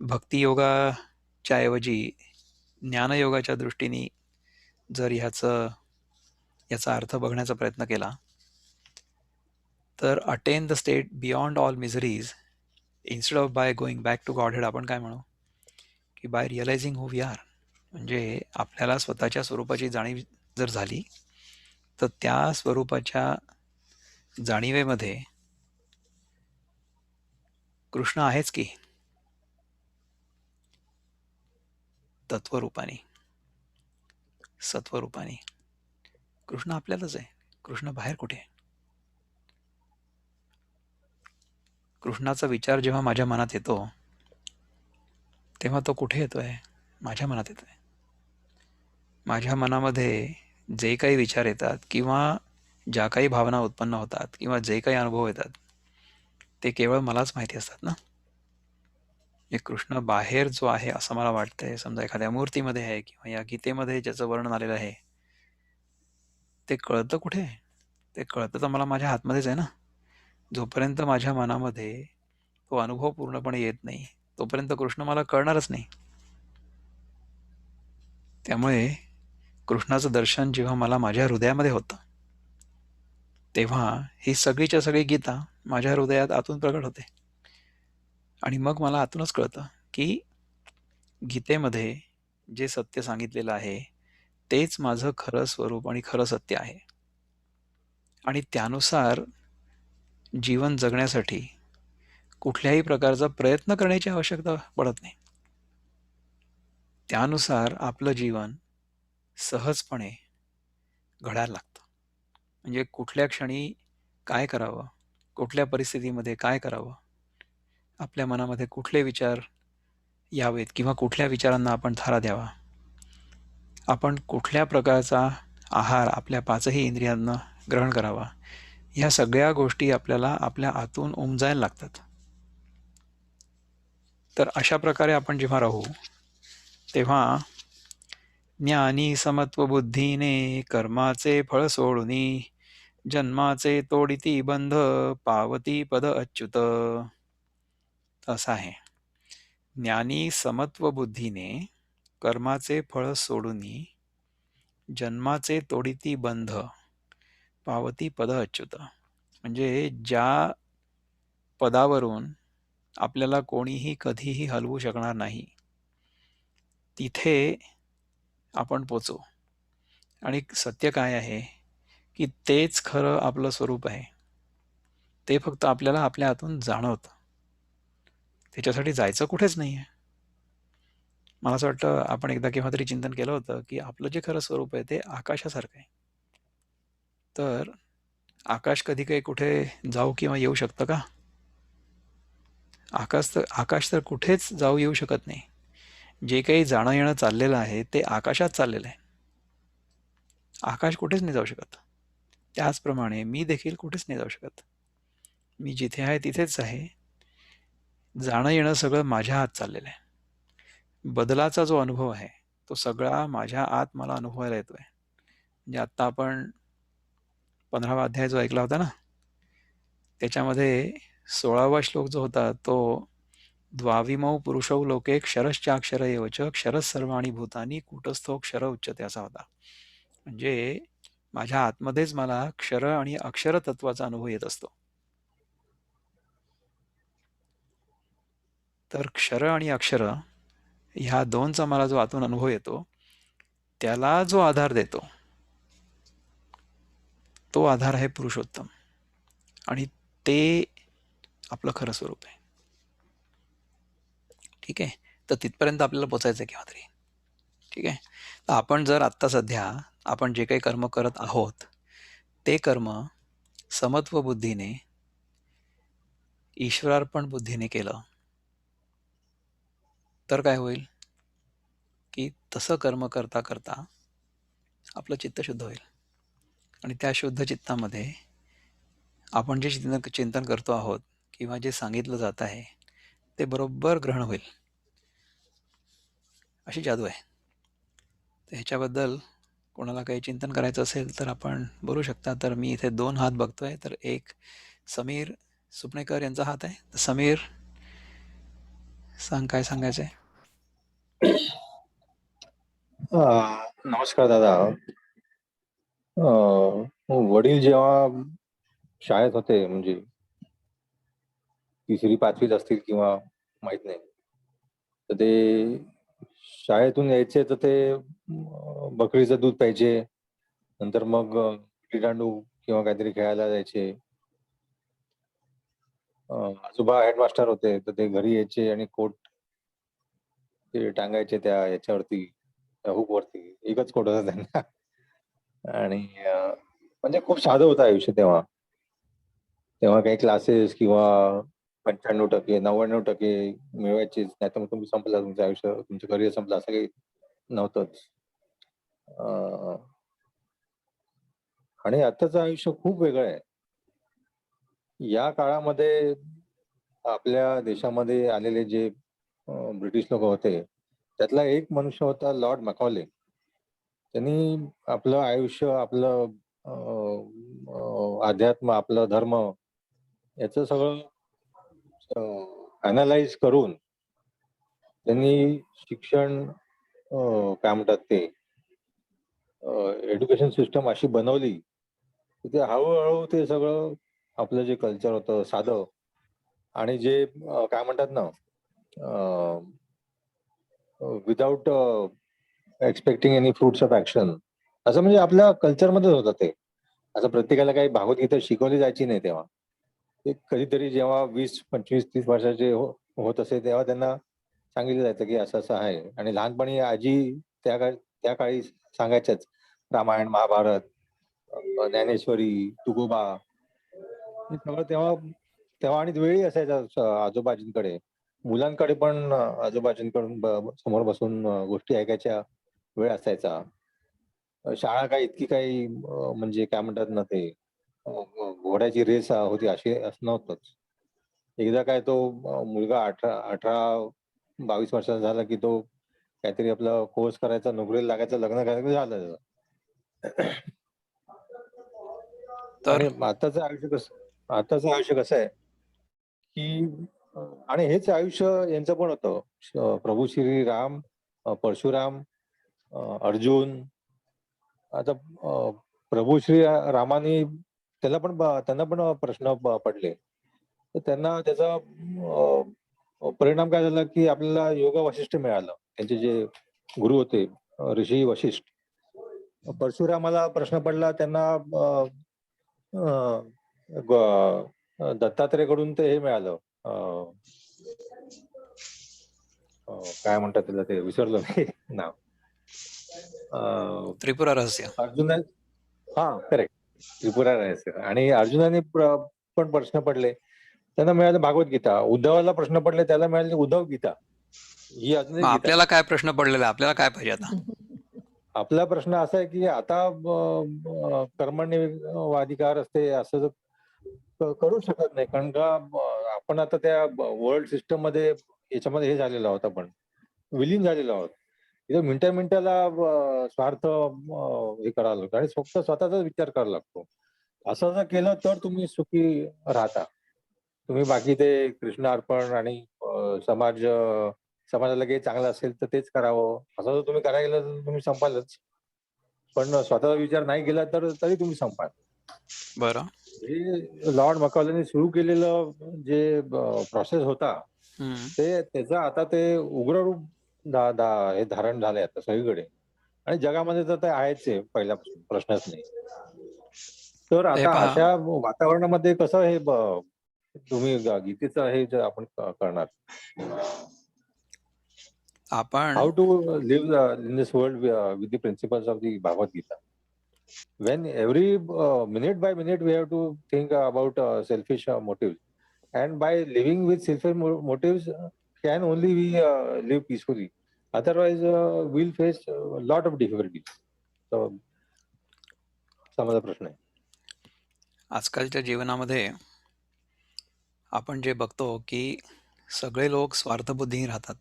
भक्तियोगाच्या ऐवजी ज्ञानयोगाच्या दृष्टीने जर याचा अर्थ बघण्याचा प्रयत्न केला तर attain the state beyond all miseries instead of by going back to Godhead आपण काय म्हणू, की by realising who we are, म्हणजे आपल्याला स्वतःच्या स्वरूपाची जाणीव जर झाली तर त्या स्वरूपाच्या जाणीवेमध्ये कृष्ण आहेच की तत्वरूपाने, सत्वरूपाने. कृष्ण आपल्यालाच आहे. कृष्ण बाहेर कुठे आहे? कृष्णाचा विचार जेव्हा माझ्या मनात येतो तेव्हा तो कुठे येतोय? माझ्या मनात येतोय. माझ्या मनामध्ये जे काही विचार येतात किंवा ज्या काही भावना उत्पन्न होतात किंवा जे काही अनुभव येतात ते केवळ मलाच माहिती असतात ना. हे कृष्ण बाहेर जो आहे असं मला वाटतंय, समजा एखाद्या मूर्तीमध्ये आहे किंवा या गीतेमध्ये ज्याचं वर्णन आलेलं आहे, ते कळतं कुठे? ते कळतं तर मला माझ्या हातमध्येच आहे ना. जोपर्यंत माझ्या मनामध्ये तो अनुभव पूर्णपणे येत नाही तोपर्यंत कृष्ण मला कळणारच नाही. त्यामुळे कृष्णाचं दर्शन जेव्हा मला माझ्या हृदयामध्ये होतं तेव्हा ही सगळीच्या सगळी गीता माझ्या हृदयात आतून प्रकट होते आणि मग मला आतूनच कळतं की गीतेमध्ये जे सत्य सांगितलेलं आहे तेच माझं खरं स्वरूप आणि खरं सत्य आहे. आणि त्यानुसार जीवन जगण्यासाठी कुठल्याही प्रकारचा प्रयत्न करण्याची आवश्यकता पडत नाही. त्यानुसार आपलं जीवन सहजपणे घडायला लागतं. म्हणजे कुठल्या क्षणी काय करावं, कुठल्या परिस्थितीमध्ये काय करावं, आपल्या मनामध्ये कुठले विचार यावेत किंवा कुठल्या विचारांना आपण थारा द्यावा, आपण कुठल्या प्रकारचा आहार आपल्या पाचही इंद्रियांना ग्रहण करावा, ह्या सगळ्या गोष्टी आपल्याला आपल्या आतून उमजायला लागतात. तर अशा प्रकारे आपण जेव्हा राहू तेव्हा ज्ञानी समत्व बुद्धीने कर्माचे फळ सोडूनी जन्माचे तोडिती बंध पावती पद अच्युत. असं आहे. ज्ञानी समत्व बुद्धीने कर्माचे फळ सोडूनी जन्माचे तोडिती बंध पावती पद अच्युत. म्हणजे ज्या पदावरून आपल्याला कोणीही कधीही हलवू शकणार नाही तिथे आपण पोचू. आणि सत्य काय आहे की तेच खरं आपलं स्वरूप आहे. ते फक्त आपल्याला आपल्या हातून जाणवतं. त्याच्यासाठी जायचं कुठेच नाही आहे. मला असं वाटतं आपण एकदा केव्हा तरी चिंतन केलं होतं की आपलं जे खरं स्वरूप आहे ते आकाशासारखं आहे. तर आकाश कधी काही कुठे जाऊ किंवा येऊ शकतं का? आकाश तर कुठेच जाऊ येऊ शकत नाही. जे काही जाणं येणं चाललेलं आहे ते आकाशात चाललेलं आहे. आकाश कुठेच नाही जाऊ शकत. त्याचप्रमाणे मी देखील कुठेच नाही जाऊ शकत. मी जिथे आहे तिथेच आहे. जाणं येणं सगळं माझ्या आत चाललेलं आहे. बदलाचा जो अनुभव आहे तो सगळा माझ्या आत मला अनुभवायला येतोय. म्हणजे आत्ता आपण 15वा अध्याय जो ऐकला होता ना त्याच्यामध्ये 16वा श्लोक जो होता तो द्वाविमौ पुरुषौ लोके क्षरश्चाक्षर एव च क्षरः सर्वाणि भूतानि कूटस्थो क्षर उच्यते असा होता. म्हणजे माझ्या आतमध्येच मला क्षर आणि अक्षर तत्वाचा अनुभव येत असतो. तर क्षर आणि अक्षर ह्या दोनचा मला जो आतून अनुभव येतो त्याला जो आधार देतो तो आधार आहे पुरुषोत्तम आणि ते आपलं खरं स्वरूप आहे. ठीक आहे. तर तिथपर्यंत आपल्याला पोचायचं आहे केव्हा तरी. ठीक आहे. तर आपण जर आत्ता सध्या आपण जे काही कर्म करत आहोत ते कर्म समत्व बुद्धीने ईश्वरार्पण बुद्धीने केलं तर काय होईल की तसं कर्म करता करता आपलं चित्त शुद्ध होईल आणि त्या शुद्ध चित्तामध्ये आपण जे चिंतन करतो आहोत किंवा जे सांगितलं जात आहे ते बरोबर ग्रहण होईल. अशी जादू आहे. तर ह्याच्याबद्दल कोणाला काही चिंतन करायचं असेल तर आपण बोलू शकता. तर मी इथे 2 हात बघतोय. तर एक समीर सुपणेकर यांचा हात आहे. तर समीर सांग काय सांगायचंय? नमस्कार दादा. वडील जेव्हा शाळेत होते म्हणजे 3री 5वीत असतील किंवा माहित नाही तर ते शाळेतून यायचे तर ते बकरीचं दूध प्यायचे. नंतर मग विटीदांडू किंवा काहीतरी खेळायला जायचे. आजोबा हेडमास्टर होते, तर ते घरी यायचे आणि कोट ते टांगायचे त्या याच्यावरती, हुकवरती. एकच कोट होता त्यांना. आणि म्हणजे खूप साधं होतं आयुष्य तेव्हा. तेव्हा काही क्लासेस किंवा 95% 99% मिळवायचेच. नाहीतर मग तुम्ही संपला तुमचं आयुष्य, तुमचं करिअर संपलं असं काही नव्हतंच. अ, आणि आत्ताचं आयुष्य खूप वेगळं आहे. या काळामध्ये आपल्या देशामध्ये आलेले जे ब्रिटिश लोकं होते, त्यातला एक मनुष्य होता लॉर्ड मॅकॉले. त्यांनी आपलं आयुष्य, आपलं अ, अध्यात्म, आपलं धर्म याचं सगळं अॅनलाईज करून त्यांनी शिक्षण काय म्हणतात ते एज्युकेशन सिस्टम अशी बनवली, की ते हळू ते सगळं आपलं जे कल्चर होतं साधं आणि जे काय म्हणतात ना without expecting any fruits of action असं म्हणजे आपल्या कल्चरमध्येच होतं ते. असं प्रत्येकाला काही भागवतगीता शिकवली जायची नाही तेव्हा. ते कधीतरी जेव्हा 20, 25, 30 वर्षाचे होत असे तेव्हा त्यांना सांगितलं जायचं, की असं-असं आहे. आणि लहानपणी आजी त्या काळी सांगायच्याच. रामायण, महाभारत, ज्ञानेश्वरी, तुकोबा हे सगळं तेव्हा तेव्हा आणि वेळही असायचा आजोबाजींकडे. मुलांकडे पण आजोबाजींकडून समोर बसून गोष्टी ऐकायच्या वेळ असायचा. शाळा काही इतकी काही म्हणजे काय म्हणतात ना ते घोड्याची रेस होती अशी असं नव्हतंच. एकदा काय तो मुलगा 18-22 वर्षाचा झाला, की तो काहीतरी आपला कोर्स करायचा, नोकरीला लागायचं, लग्न करायचं झालं त्याचं. तर आणि आताचं आयुष्य कसं आहे, की आणि हेच आयुष्य यांचं पण होतं. प्रभू श्री राम, परशुराम, अर्जुन. आता प्रभू श्री रामानी त्यांना पण प्रश्न पडले. तर त्यांना त्याचा परिणाम काय झाला, की आपल्याला योग वशिष्ठ मिळालं. त्यांचे जे गुरु होते ऋषी वशिष्ठ. परशुरामाला प्रश्न पडला त्यांना अ, दत्तात्रेयकडून ते हे मिळालं. अ, अ, काय म्हणतात त्याला ते विसरलो मी नाव. त्रिपुरा रहस्य. अर्जुना हां, करेक्ट. त्रिपुरा रहस्य आणि अर्जुनाने पण प्रश्न पडले. त्यांना मिळालं भागवत-गीता. उद्धवाला प्रश्न पडले त्याला मिळाली उद्धव गीता. ही अजून मग एक गीता आहे. आपल्याला काय प्रश्न पडलेला आहे? आपल्याला काय पाहिजे आता? आपला प्रश्न असा आहे, की आता कर्मण्यवाधिकार असते असं जर करू शकत नाही. कारण का आपण आता त्या वर्ल्ड सिस्टममध्ये याच्यामध्ये हे झालेलो आहोत आपण. विलीन झालेलो आहोत. इथे मिनिटा-मिनिटाला स्वार्थ हे करायला लागतो आणि फक्त स्वतःचाच विचार करायला लागतो. असं जर केलं तर तुम्ही सुखी राहता. तुम्ही बाकी ते कृष्ण अर्पण आणि समाजाला काही चांगलं असेल तर तेच करावं. असं जर तुम्ही करायला गेलं तर तुम्ही संपालच. पण स्वतःचा विचार नाही केला तर तरी तुम्ही संपाल. बरं. हे लॉर्ड मॅकॉलेने सुरू केलेलं जे प्रोसेस होता, हं. त्याचं आता ते उग्र रूप हे धारण झालंय आता सगळीकडे. आणि जगामध्ये तर ते आहेच आहे पहिल्यापासून प्रश्नच नाही. तर हे आता पहा, अशा वातावरणामध्ये कसं हे तुम्ही गीतेचं हे जे आपण करणार. आपण how to live in this world with the principles of the Bhagavad Gita. When every minute by minute we have to think about selfish motives, and by living with selfish motives can only we live peacefully. Otherwise, we'll face a lot of difficulties. So, समाजा प्रश्न आहे. आजकालच्या जीवनामध्ये आपण जे बघतो, की सगळे लोक स्वार्थबुद्धीने राहतात.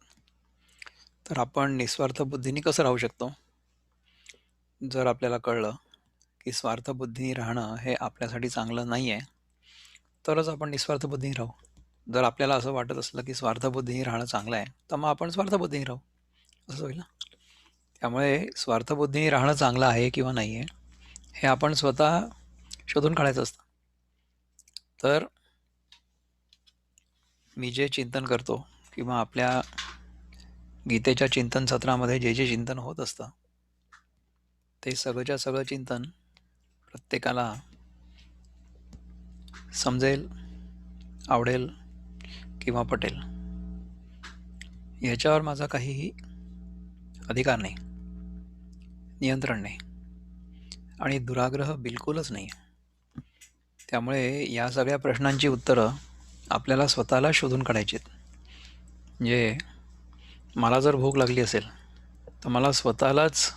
तर आपण निस्वार्थ बुद्धीने कसं राहू शकतो? जर आपल्याला कळलं, की स्वार्थबुद्धीने राहणं हे आपल्यासाठी चांगलं नाही आहे, तरच आपण निस्वार्थ बुद्धीने राहू. जर आपल्याला असं वाटत असलं, की स्वार्थबुद्धीने राहणं चांगलं आहे, तर मग आपण स्वार्थबुद्धीने राहू. असं होईल ना? त्यामुळे स्वार्थबुद्धीने राहणं चांगलं आहे किंवा नाही आहे, हे आपण स्वतः शोधून काढायचं असतं. तर मी जे चिंतन करतो किंवा आपल्या गीतेच्या चिंतन सत्रामध्ये जे जे चिंतन होत असतं ते सगळंच्या सगळं चिंतन प्रत्येकाला समजेल, आवडेल किंवा पटेल याच्यावर माझा काहीही अधिकार नाही, नियंत्रण नाही आणि दुराग्रह बिलकुलच नाही. त्यामुळे या सगळ्या प्रश्नांची उत्तरं आपल्याला स्वतःला शोधून काढायची आहेत. म्हणजे मला जर भूक लागली असेल तर मला स्वतःलाच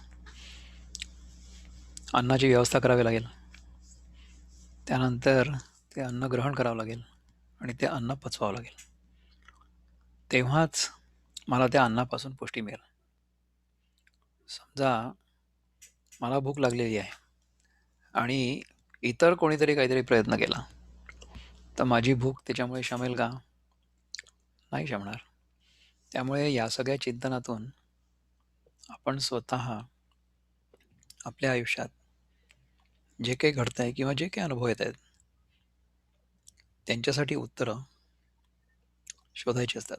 अन्नाची व्यवस्था करावी लागेल. त्यानंतर ते अन्न ग्रहण करावं लागेल आणि ते अन्न पचवावं लागेल. तेव्हाच मला त्या अन्नापासून पुष्टी मिळेल. समजा मला भूक लागलेली आहे आणि इतर कोणीतरी काहीतरी प्रयत्न केला तर माझी भूक त्याच्यामुळे शमेल का? नाही शमणार. त्यामुळे या सगळ्या चिंतनातून आपण स्वतः आपल्या आयुष्यात जे काही घडत आहे किंवा जे काही अनुभव येत आहेत त्यांच्यासाठी उत्तरं शोधायची असतात.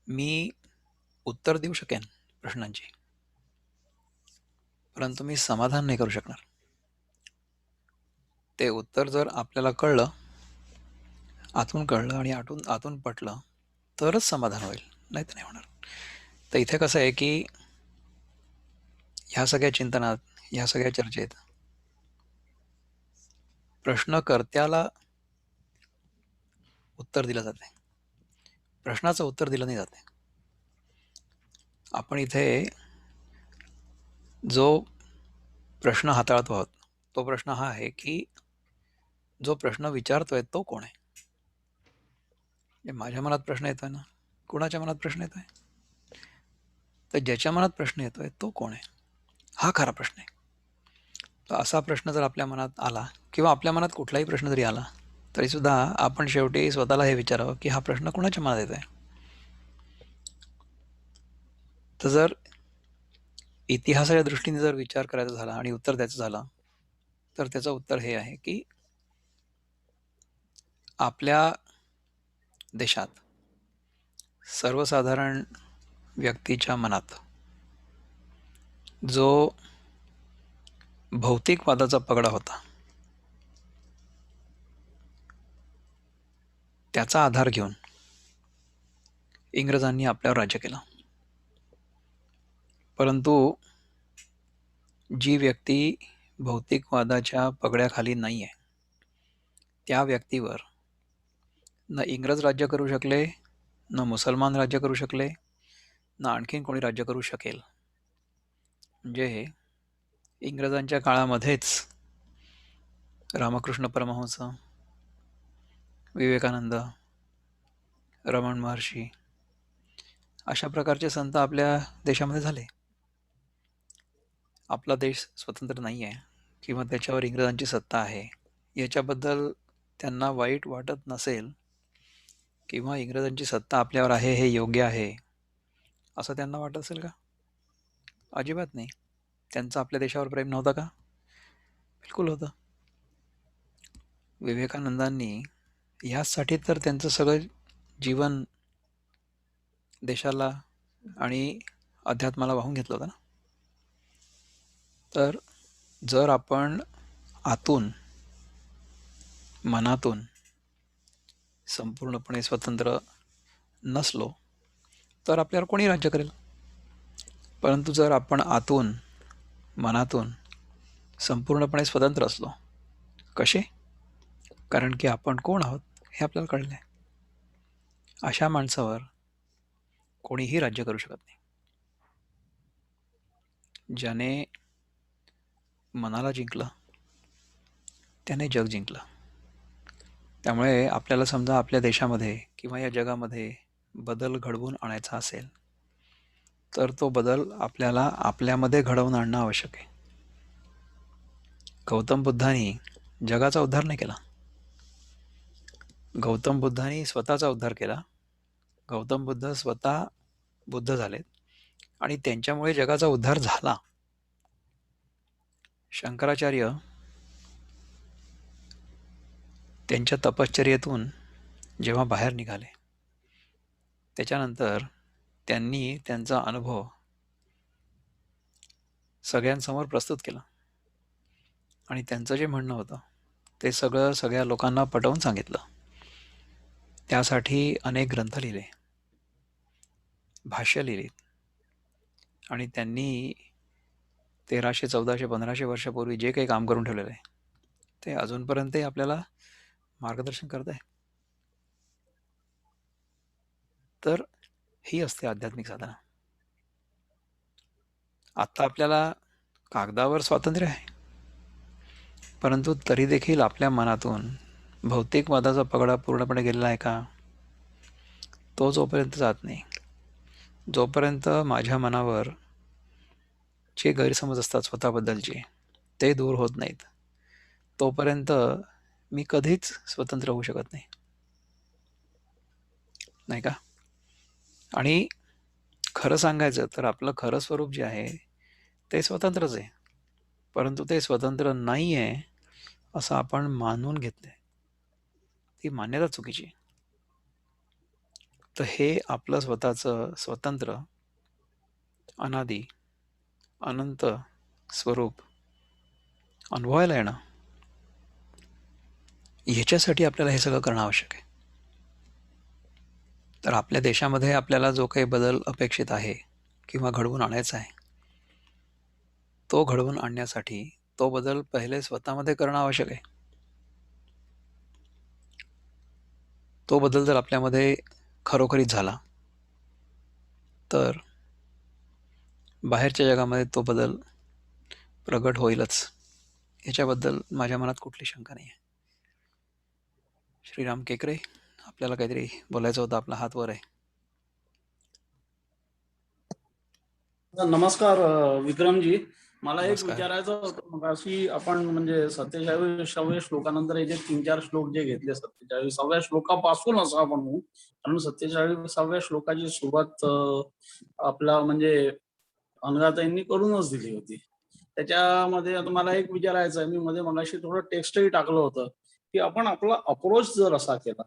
मी उत्तर देऊ शकेन प्रश्नांची, परंतु मी समाधान नाही करू शकणार. ते उत्तर जर आपल्याला कळलं, आतून कळलं आणि आतून पटलं तरच समाधान होईल, नाही तर नाही होणार. तर इथे कसं आहे की ह्या सगळ्या चिंतनात, ह्या सगळ्या चर्चेत प्रश्नकर्त्याला उत्तर दिलं जाते, प्रश्नाचं उत्तर दिलं नाही जाते. आपण इथे जो प्रश्न हाताळतो आहोत तो प्रश्न हा आहे की जो प्रश्न विचारतोय तो कोण आहे. माझ्या मनात प्रश्न येतोय ना, कुणाच्या मनात प्रश्न येतोय? तर ज्याच्या मनात प्रश्न येतोय तो कोण आहे, हा खरा प्रश्न आहे. तर असा प्रश्न जर आपल्या मनात आला किंवा आपल्या मनात कुठलाही प्रश्न जरी आला तरी सुद्धा आपण शेवटी स्वतःला हे विचारावं की हा प्रश्न कुणाच्या मनात येतोय. तर जर इतिहासाच्या दृष्टीने जर विचार करायचा झाला आणि उत्तर द्यायचं झालं तर त्याचं उत्तर हे आहे की आपल्या देशात सर्वसाधारण व्यक्तीच्या मनात जो भौतिकवादाचा पगडा होता त्याचा आधार घेऊन इंग्रजांनी आपल्यावर राज्य केलं. परंतु जी व्यक्ती भौतिकवादाच्या पगड्याखाली नाही आहे त्या व्यक्तीवर न इंग्रज राज्य करू शकले, न मुसलमान राज्य करू शकले, न आणखीन कोणी राज्य करू शकेल. म्हणजे इंग्रजांच्या काळामध्येच रामकृष्ण परमहंस, विवेकानंद, रमण महर्षी अशा प्रकारचे संत आपल्या देशामध्ये झाले. आपला देश स्वतंत्र नाही आहे किंवा त्याच्यावर इंग्रजांची सत्ता आहे याच्याबद्दल त्यांना वाईट वाटत नसेल किंवा इंग्रजांची सत्ता आपल्यावर आहे हे योग्य आहे असं त्यांना वाटत असेल का? अजिबात नाही. त्यांचं आपल्या देशावर प्रेम नव्हतं का? बिलकुल होतं. विवेकानंदांनी याचसाठी तर त्यांचं सगळं जीवन देशाला आणि अध्यात्माला वाहून घेतलं होतं ना. तर जर आपण आतून मनातून संपूर्णपणे स्वतंत्र नसलो तर आपल्यावर कोणी राज्य करेल. परंतु जर आपण आतून मनातून संपूर्णपणे स्वतंत्र असलो, कसे? कारण की आपण कोण आहोत हे आपल्याला कळलं आहे. अशा माणसावर कोणीही राज्य करू शकत नाही. ज्याने मनाला जिंकलं त्याने जग जिंकलं. त्यामुळे आपल्याला समजा आपल्या देशामध्ये किंवा या जगामध्ये बदल घडवून आणायचा असेल तर तो बदल आपल्याला आपल्यामध्ये घडवून आणणं आवश्यक आहे. गौतम बुद्धांनी जगाचा उद्धार नाही केला. गौतम बुद्धांनी स्वतःचा उद्धार केला. गौतम बुद्ध स्वतः बुद्ध झालेत आणि त्यांच्यामुळे जगाचा उद्धार झाला. शंकराचार्य त्यांच्या तपश्चर्येतून जेव्हा बाहेर निघाले त्याच्यानंतर त्यांनी त्यांचा अनुभव सगळ्यांसमोर प्रस्तुत केला आणि त्यांचं जे म्हणणं होतं ते सगळं सगळ्या लोकांना पटवून सांगितलं. त्यासाठी अनेक ग्रंथ लिहिले, भाष्य लिहिलीत आणि त्यांनी 1300, 1400, 1500 वर्षापूर्वी जे काही काम करून ठेवलेलं आहे ते अजूनपर्यंतही आपल्याला मार्गदर्शन करत आहे. तर ही असते आध्यात्मिक साधना. आत्ता आपल्याला कागदावर स्वातंत्र्य आहे, परंतु तरी देखील आपल्या मनातून भौतिकवादाचा पगडा पूर्णपणे गेलेला आहे का? तो जोपर्यंत जात नाही, जोपर्यंत माझ्या मनावर जे गैरसमज असतात स्वतःबद्दलचे ते दूर होत नाहीत, तोपर्यंत मी कधीच स्वतंत्र होऊ शकत नाही, नाही का? आणि खरं सांगायचं तर आपलं खरं स्वरूप जे आहे ते स्वतंत्रच आहे, परंतु ते स्वतंत्र नाही आहे असं आपण मानून घेतलंय. ती मान्यता चुकीची. तर हे आपलं स्वतःचं स्वतंत्र, अनादी, अनंत स्वरूप अनुभवायला येणं, ह्याच्यासाठी आपल्याला हे सगळं करणं आवश्यक आहे. तर आपल्या देशामध्ये आपल्याला जो काही बदल अपेक्षित आहे किंवा घडवून आणायचा आहे, तो घडवून आणण्यासाठी तो बदल पहिले स्वतःमध्ये करणं आवश्यक आहे. तो बदल जर आपल्यामध्ये खरोखरीच झाला तर बाहेरच्या जगामध्ये तो बदल प्रगट होईलच, याच्याबद्दल माझ्या मनात कुठली शंका नाही आहे. श्रीराम केकरे, आपल्याला काहीतरी बोलायचं होतं, आपला हात वर आहे. नमस्कार विक्रमजी. मला एक नमस्कार. विचारायचं होतं मगाशी आपण म्हणजे 47व्या श्लोकानंतर हे जे 3-4 श्लोक जे घेतले 47व्या श्लोकापासून असं आपण म्हणू, कारण 47व्या श्लोकाची सुरुवात आपला म्हणजे अनुराताईंनी करूनच दिली होती. त्याच्यामध्ये आता मला एक विचारायचं आहे, मी मध्ये मगाशी थोडं टेक्स्टही टाकलं होतं की आपण आपला अप्रोच जर असा केला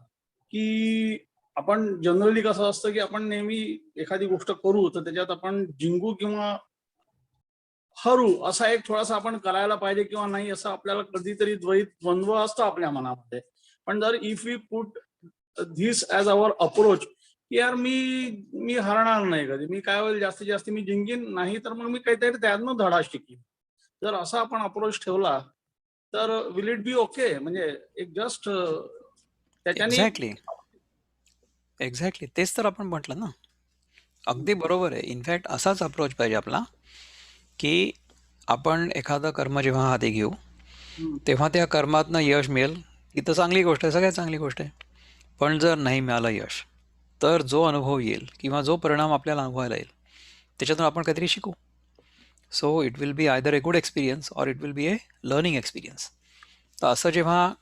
की आपण जनरली कसं असतं की आपण नेहमी एखादी गोष्ट करू तर त्याच्यात आपण जिंकू किंवा हरू असा एक थोडासा आपण करायला पाहिजे किंवा नाही असं आपल्याला कधीतरी द्वंद्व असतो आपल्या मनामध्ये. पण जर if we put this as our approach की यार मी हरणार नाही कधी, मी काय होईल जास्तीत जास्त मी जिंकीन, नाही तर मग मी काहीतरी त्यातनं धडा शिकीन. जर असा आपण अप्रोच ठेवला तर विल इट बी ओके? म्हणजे एक जस्ट त्याच्याने एक्झॅक्टली तेच तर आपण म्हटलं ना. अगदी बरोबर आहे. इनफॅक्ट असाच अप्रोच पाहिजे आपला, की आपण एखादं कर्म जेव्हा हाती घेऊ तेव्हा त्या कर्मातनं यश मिळेल ही तर चांगली गोष्ट आहे, सगळ्यात चांगली गोष्ट आहे. पण जर नाही मिळालं यश, तर जो अनुभव येईल किंवा जो परिणाम आपल्याला अनुभवायला येईल त्याच्यातून आपण काहीतरी शिकू. So it will be either a good experience or it will be A learning experience. तर असं जेव्हा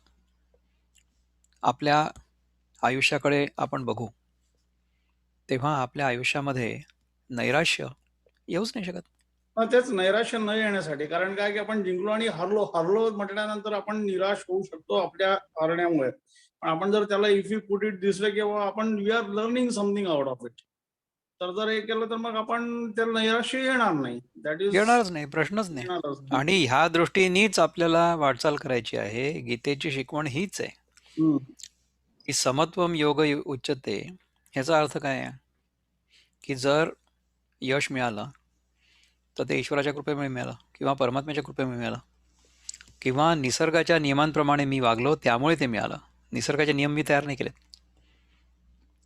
आपल्या आयुष्याकडे आपण बघू तेव्हा आपल्या आयुष्यामध्ये नैराश्य येऊच नाही शकत. तेच नैराश्य न येण्यासाठी, कारण काय की आपण जिंकलो आणि हरलो म्हटल्यानंतर आपण निराश होऊ शकतो आपल्या हरण्यामुळे. पण आपण जर त्याला if you put it this way किंवा आपण we are learning something out of it, तर जर हे केलं तर मग आपण त्याला नैराश्य येणार नाही. दॅट इज येणारच नाही, प्रश्नच नाही. आणि ह्या दृष्टीनेच आपल्याला वाटचाल करायची आहे. गीतेची शिकवण हीच आहे की समत्वम योग उच्यते. ह्याचा अर्थ काय आहे की जर यश मिळालं तर ते ईश्वराच्या कृपेमुळे मिळालं किंवा परमात्म्याच्या कृपेमुळे मिळालं किंवा निसर्गाच्या नियमांप्रमाणे मी वागलो त्यामुळे ते मिळालं. निसर्गाचे नियम मी तयार नाही केलेत.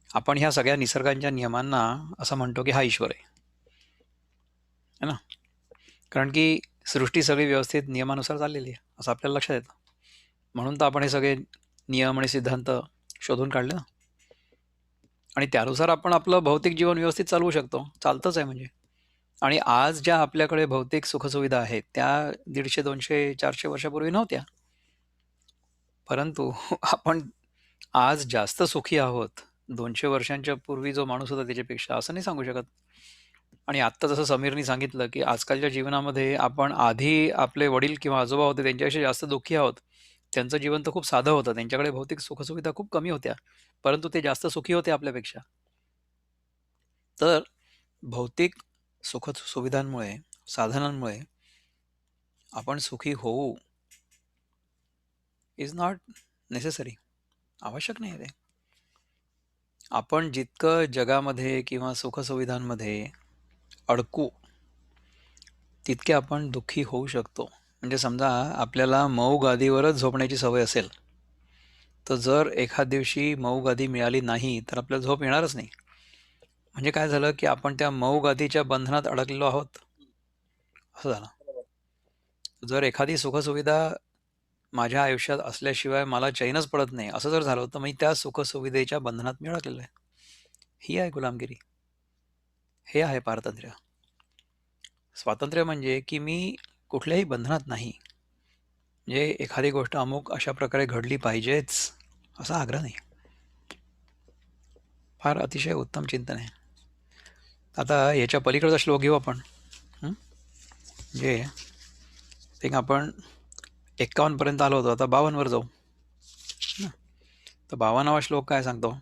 आपण ह्या सगळ्या निसर्गाच्या नियमांना असं म्हणतो की हा ईश्वर आहे, है ना? कारण की सृष्टी सगळी व्यवस्थित नियमानुसार चाललेली आहे असं आपल्याला लक्षात येतं. म्हणून तर आपण हे सगळे नियम आणि सिद्धांत शोधून काढले ना, आणि त्यानुसार आपण आपलं भौतिक जीवन व्यवस्थित चालवू शकतो. चालतंच आहे म्हणजे. आणि आज ज्या आपल्याकडे भौतिक सुखसुविधा आहेत त्या 150, 200, 400 वर्षापूर्वी नव्हत्या. परंतु आपण आज जास्त सुखी आहोत 200 वर्षांच्या पूर्वी जो माणूस होता त्याच्यापेक्षा, असं नाही सांगू शकत. आणि आत्ता जसं समीरनी सांगितलं की आजकालच्या जीवनामध्ये आपण आधी आपले वडील किंवा आजोबा होते त्यांच्यापेक्षा जास्त दुःखी आहोत. त्यांचं जीवन तर खूप साधं होतं, त्यांच्याकडे भौतिक सुखसुविधा खूप कमी होत्या, परंतु ते जास्त सुखी होते आपल्यापेक्षा. तर भौतिक सुख सुविधांमुळे, साधनांमुळे आपण सुखी होऊ इज नॉट नेसेसरी. आवश्यक नाही ते. आपण जितकं जगामध्ये किंवा सुखसुविधांमध्ये अडकू तितके आपण दुःखी होऊ शकतो. म्हणजे समजा आपल्याला मऊ गादीवरच झोपण्याची सवय असेल, तर जर एखाद दिवशी मऊ गादी मिळाली नाही तर आपल्याला झोप येणारच नाही. म्हणजे काय झालं की आपण त्या मऊ गादीच्या बंधनात अडकलेलो आहोत, असं झालं. जर एखादी सुखसुविधा माझ्या आयुष्यात असल्याशिवाय मला चैनच पडत नाही असं जर झालं तर मी त्या सुखसुविधेच्या बंधनात मी अडकलेलो आहे. ही आहे गुलामगिरी. हे आहे पारतंत्र्य. स्वातंत्र्य म्हणजे की मी कुठल्याही बंधनात नाही. म्हणजे एखादी गोष्ट अमुक अशा प्रकारे घडली पाहिजेच असा आग्रह नाही. फार अतिशय उत्तम चिंतन आहे. आता याच्या पलीकडचा श्लोक घेऊ आपण. जे ते आपण 51 पर्यंत आलो होतो, आता 52 वर जाऊ. तर 52वा श्लोक काय सांगतो?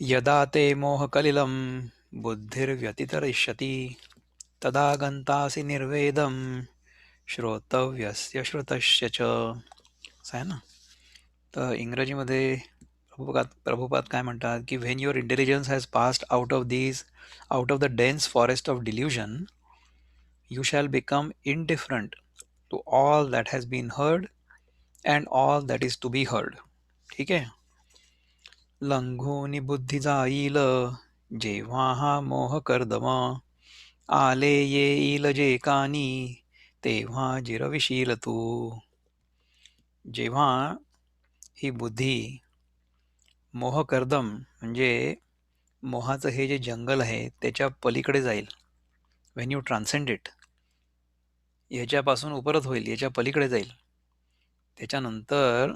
यदा ते मोहकलिलं बुद्धिर्व्यतितरिष्यति तदा गंतासि निर्वेदम श्रोतव्यस्य श्रुतस्य च. असं आहे ना. तर इंग्रजीमध्ये प्रभुपाद काय म्हणतात की when your intelligence has passed out of the dense forest of delusion you shall become indifferent to all that has been heard and all that is to be heard. ठीक आहे. लंघोनी बुद्धी जाईल जेव्हा हा मोह कर्दम आले येईल जे कानी तेव्हा जिरविशील तू. जेव्हा ही बुद्धी मोहकर्दम म्हणजे मोहाचं हे जे जंगल आहे त्याच्या पलीकडे जाईल, व्हेन यू ट्रान्सेंड इट, ह्याच्यापासून उपरत होईल, याच्या पलीकडे जाईल, त्याच्यानंतर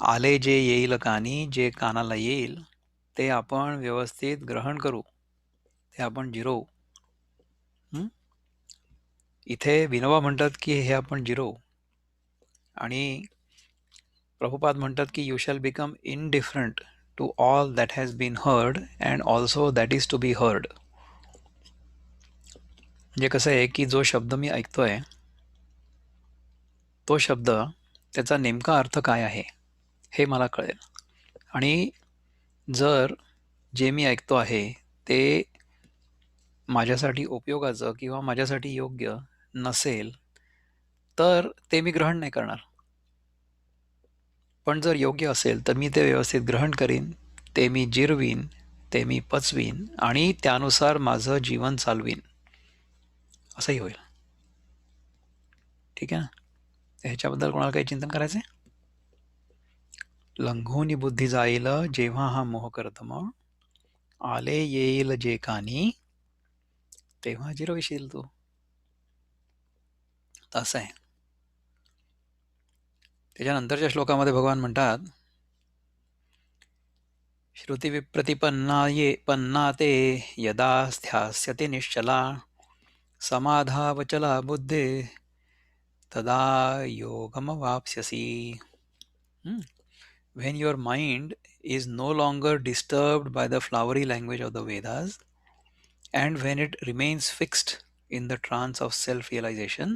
आले जे येईल कानी, जे कानाला येईल ते आपण व्यवस्थित ग्रहण करू, ते आपण जिरवू. इथे विनोबा म्हणतात की हे आपण जिरवू आणि प्रभुपाद म्हणतात की you shall become indifferent to all that has been heard and also that is to be heard. म्हणजे कसं आहे की जो शब्द मी ऐकतोय तो शब्द त्याचा नेमका अर्थ काय आहे हे मला कळेल. आणि जर जे मी ऐकतो आहे ते माझ्यासाठी उपयोगाचं किंवा माझ्यासाठी योग्य नसेल तर ते मी ग्रहण नाही करणार. पण जर योग्य असेल तर मी ते व्यवस्थित ग्रहण करीन, ते मी जिरवीन, ते मी पचवीन आणि त्यानुसार माझं जीवन चालवीन, असंही होईल. ठीक आहे ना. ह्याच्याबद्दल कोणाला काही चिंतन करायचं आहे? लंघोनी बुद्धी जाईल जेव्हा हा मोह कर्दम आले येईल जे कानी तेव्हा जिरविशील तू. असं आहे. त्याच्यानंतरच्या श्लोकामध्ये भगवान म्हणतात श्रुती विप्रतिपन्ना ते यदा स्थास्यते निश्चला समाधावचला बुद्धे तदा योगमवाप्स्यसि. When your mind is no longer disturbed by the flowery language of the Vedas and when it remains fixed in the trance of self-realization,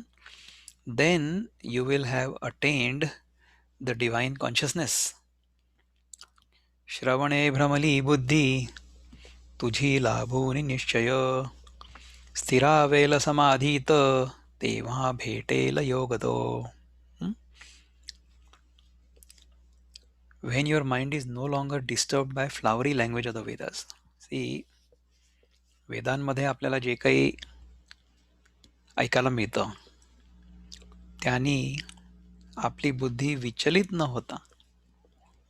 then you will have attained the divine consciousness. श्रवणे भ्रमली बुद्धी तुझी लाभूनी निश्चय स्थिरावेल समाधीत तेव्हा भेटेल योगतो. When your mind is no longer disturbed by flowery language of the Vedas. See, वेदांमध्ये आपल्याला जे काही ऐकायला मिळतं त्यांनी आपली बुद्धी विचलित न होता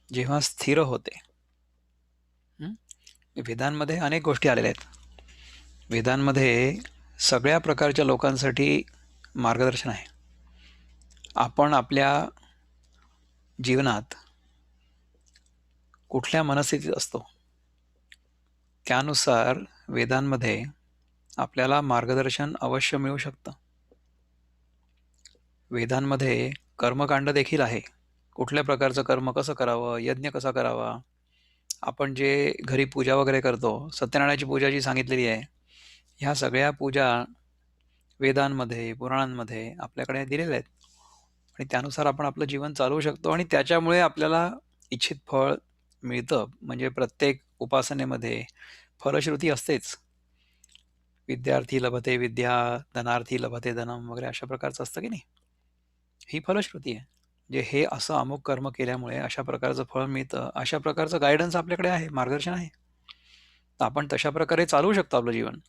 जेव्हा स्थिर होते. वेदांमध्ये अनेक गोष्टी आलेल्या आहेत. वेदांमध्ये सगळ्या प्रकारच्या लोकांसाठी मार्गदर्शन आहे. आपण आपल्या जीवनात कुठल्या मनस्थितीत असतो त्यानुसार वेदांमध्ये आपल्याला मार्गदर्शन अवश्य मिळू शकतं. वेदांमध्ये कर्मकांड देखील आहे. कुठल्या प्रकारचं कर्म कसं करावं, यज्ञ कसा करावा, आपण जे घरी पूजा वगैरे करतो, सत्यनारायणाची पूजा जी सांगितलेली आहे, ह्या सगळ्या पूजा वेदांमध्ये, पुराणांमध्ये आपल्याकडे दिलेल्या आहेत आणि त्यानुसार आपण आपलं जीवन चालवू शकतो आणि त्याच्यामुळे आपल्याला इच्छित फळ मिळतं. म्हणजे प्रत्येक उपासनेमध्ये फलश्रुती असतेच. विद्यार्थी लभते विद्या, धनार्थी लभते धनम वगैरे अशा प्रकारचं असतं की नाही? ही फलश्रुती आहे. म्हणजे हे असं अमुक कर्म केल्यामुळे अशा प्रकारचं फळ मिळतं, अशा प्रकारचं गाईडन्स आपल्याकडे आहे, मार्गदर्शन आहे. तर आपण तशा प्रकारे चालवू शकतो आपलं जीवन.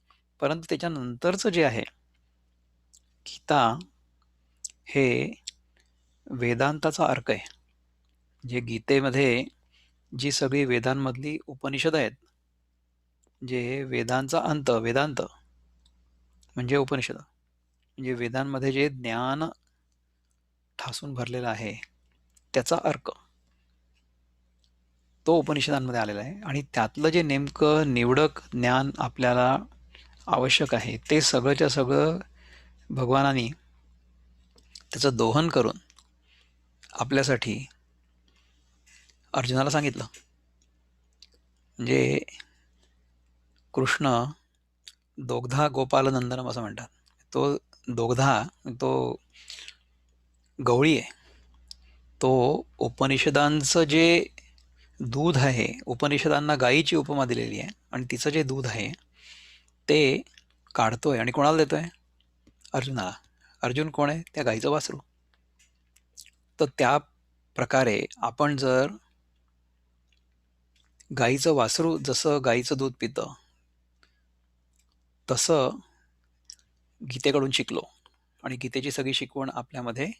परंतु त्याच्यानंतरचं जे आहे, गीता हे वेदांताचा अर्क आहे. जे गीतेमध्ये जी सगळी वेदांमधली उपनिषद आहेत, जे वेदांचा अंत, वेदांत म्हणजे उपनिषद, म्हणजे वेदांमध्ये जे ज्ञान ठासून भरलेलं आहे त्याचा अर्क तो उपनिषदांमध्ये आलेला आहे आणि त्यातलं जे नेमकं निवडक ज्ञान आपल्याला आवश्यक आहे ते सगळंच्या सगळं भगवानांनी त्याचं दोहन करून आपल्यासाठी अर्जुनाला सांगितलं. म्हणजे कृष्ण दोग्धा गोपालनंदनम असं म्हणतात. तो दोग्धा, तो गवळी आहे. तो उपनिषदांचं जे दूध आहे, उपनिषदांना गायीची उपमा दिलेली आहे आणि तिचं जे दूध आहे ते काढतोय आणि कोणाला देतोय? अर्जुनाला. अर्जुन कोण आहे? त्या गायीचं वासरू. तर त्या प्रकारे आपण जर गायीचं वासरू जसं गायीचं दूध पितं तसं गीतेकडून शिकलो आणि गीतेची सगळी शिकवण आपल्यामध्ये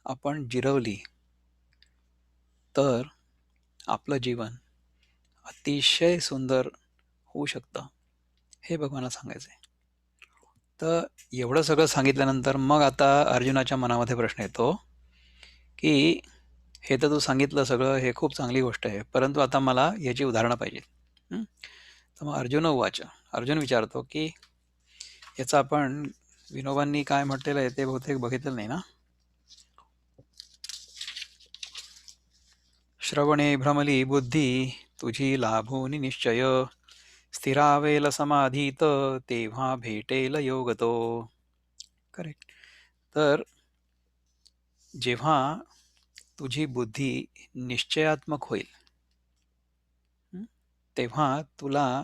आपण जिरवली तर आपलं जीवन अतिशय सुंदर होऊ शकतं, हे भगवानाला सांगायचं आहे. तर एवढं सगळं सांगितल्यानंतर मग आता अर्जुनाच्या मनामध्ये प्रश्न येतो की हे तर तू सांगितलं सगळं, हे खूप चांगली गोष्ट आहे, परंतु आता मला याची उदाहरणं पाहिजेत. तर मग अर्जुन विचारतो की याचं आपण विनोबांनी काय म्हटलेलं आहे ते बहुतेक बघितलेलं नाही ना. श्रवणे भ्रमली बुद्धी तुझी लाभोनी निश्चय, स्थिरावेल समाधीत तेव्हा भेटेल योग तो. करेक्ट. तर जेव्हा तुझी बुद्धी निश्चयात्मक होईल तेव्हा तुला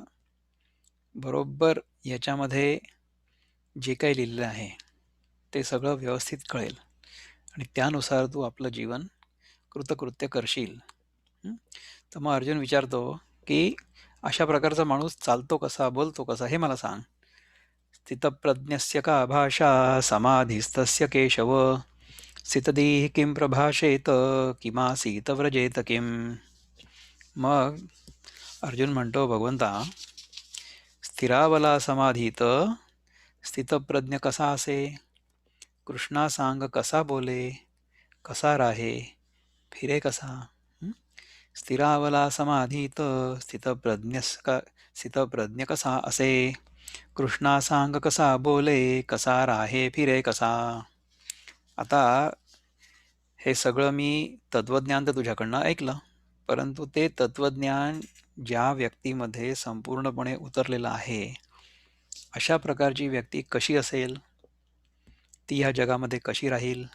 बरोबर याच्यामध्ये जे काही लिहिलेलं आहे ते सगळं व्यवस्थित कळेल आणि त्यानुसार तू आपलं जीवन कृतकृत्य करशील. तर मग अर्जुन विचारतो की अशा प्रकारचा माणूस चालतो कसा, बोलतो कसा, हे मला सांग. स्थितप्रज्ञस्य का भाषा समाधिस्तस्य केशव, स्थितधीः किं प्रभाषेत किमासीत व्रजेत किम. मग अर्जुन म्हणतो, भगवंता, स्थिरावला समाधीत स्थितप्रज्ञ कसा असे, कृष्णा सांग कसा बोले, कसा राहे, फिरे कसा. स्थिरावला समाधीत स्थितप्रज्ञ कसा असे, कृष्णा सांग कसा बोले, कसा राहे, फिरे कसा. आता हे सगळं मी तत्वज्ञान तर तुझ्याकडनं ऐकलं, परंतु ते तत्वज्ञान ज्या व्यक्तीमध्ये संपूर्णपणे उतरलेलं आहे अशा प्रकारची व्यक्ती कशी असेल, ती ह्या जगामध्ये कशी राहील,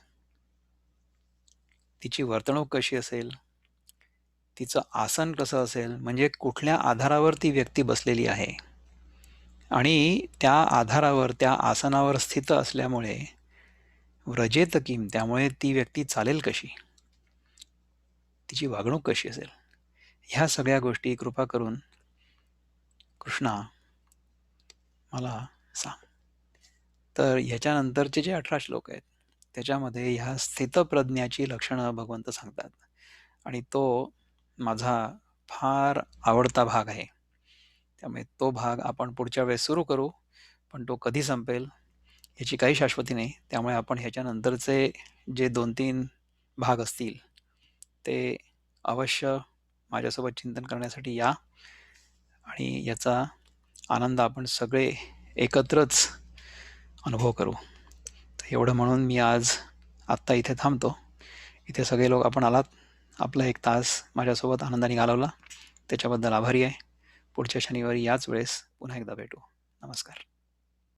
तिची वर्तणूक कशी असेल, तिचं आसन कसं असेल, म्हणजे कुठल्या आधारावर ती व्यक्ती बसलेली आहे आणि त्या आधारावर, त्या आसनावर स्थित असल्यामुळे व्रजेत किम, त्यामुळे ती व्यक्ती चालेल कशी, तिची वागणूक कशी असेल, ह्या सगळ्या गोष्टी कृपा करून कृष्णा मला सांग. तर ह्याच्यानंतरचे जे 18 श्लोक आहेत त्याच्यामध्ये ह्या स्थितप्रज्ञाची लक्षणं भगवंत सांगतात आणि तो माझा फार आवडता भाग आहे. त्यामुळे तो भाग आपण पुढच्या वेळेस सुरू करू, पण तो कधी संपेल याची काही शाश्वती नाही. त्यामुळे आपण ह्याच्यानंतरचे जे 2-3 भाग असतील ते अवश्य माझ्यासोबत चिंतन करण्यासाठी या आणि याचा आनंद आपण सगळे एकत्रच अनुभव करू. तर एवढं म्हणून मी आज आत्ता इथे थांबतो. इथे सगळे लोक आपण आलात, आपला 1 तास माझ्यासोबत आनंदाने घालवला, त्याच्याबद्दल आभारी आहे. पुढच्या शनिवारी याच वेळेस पुन्हा एकदा भेटू. नमस्कार.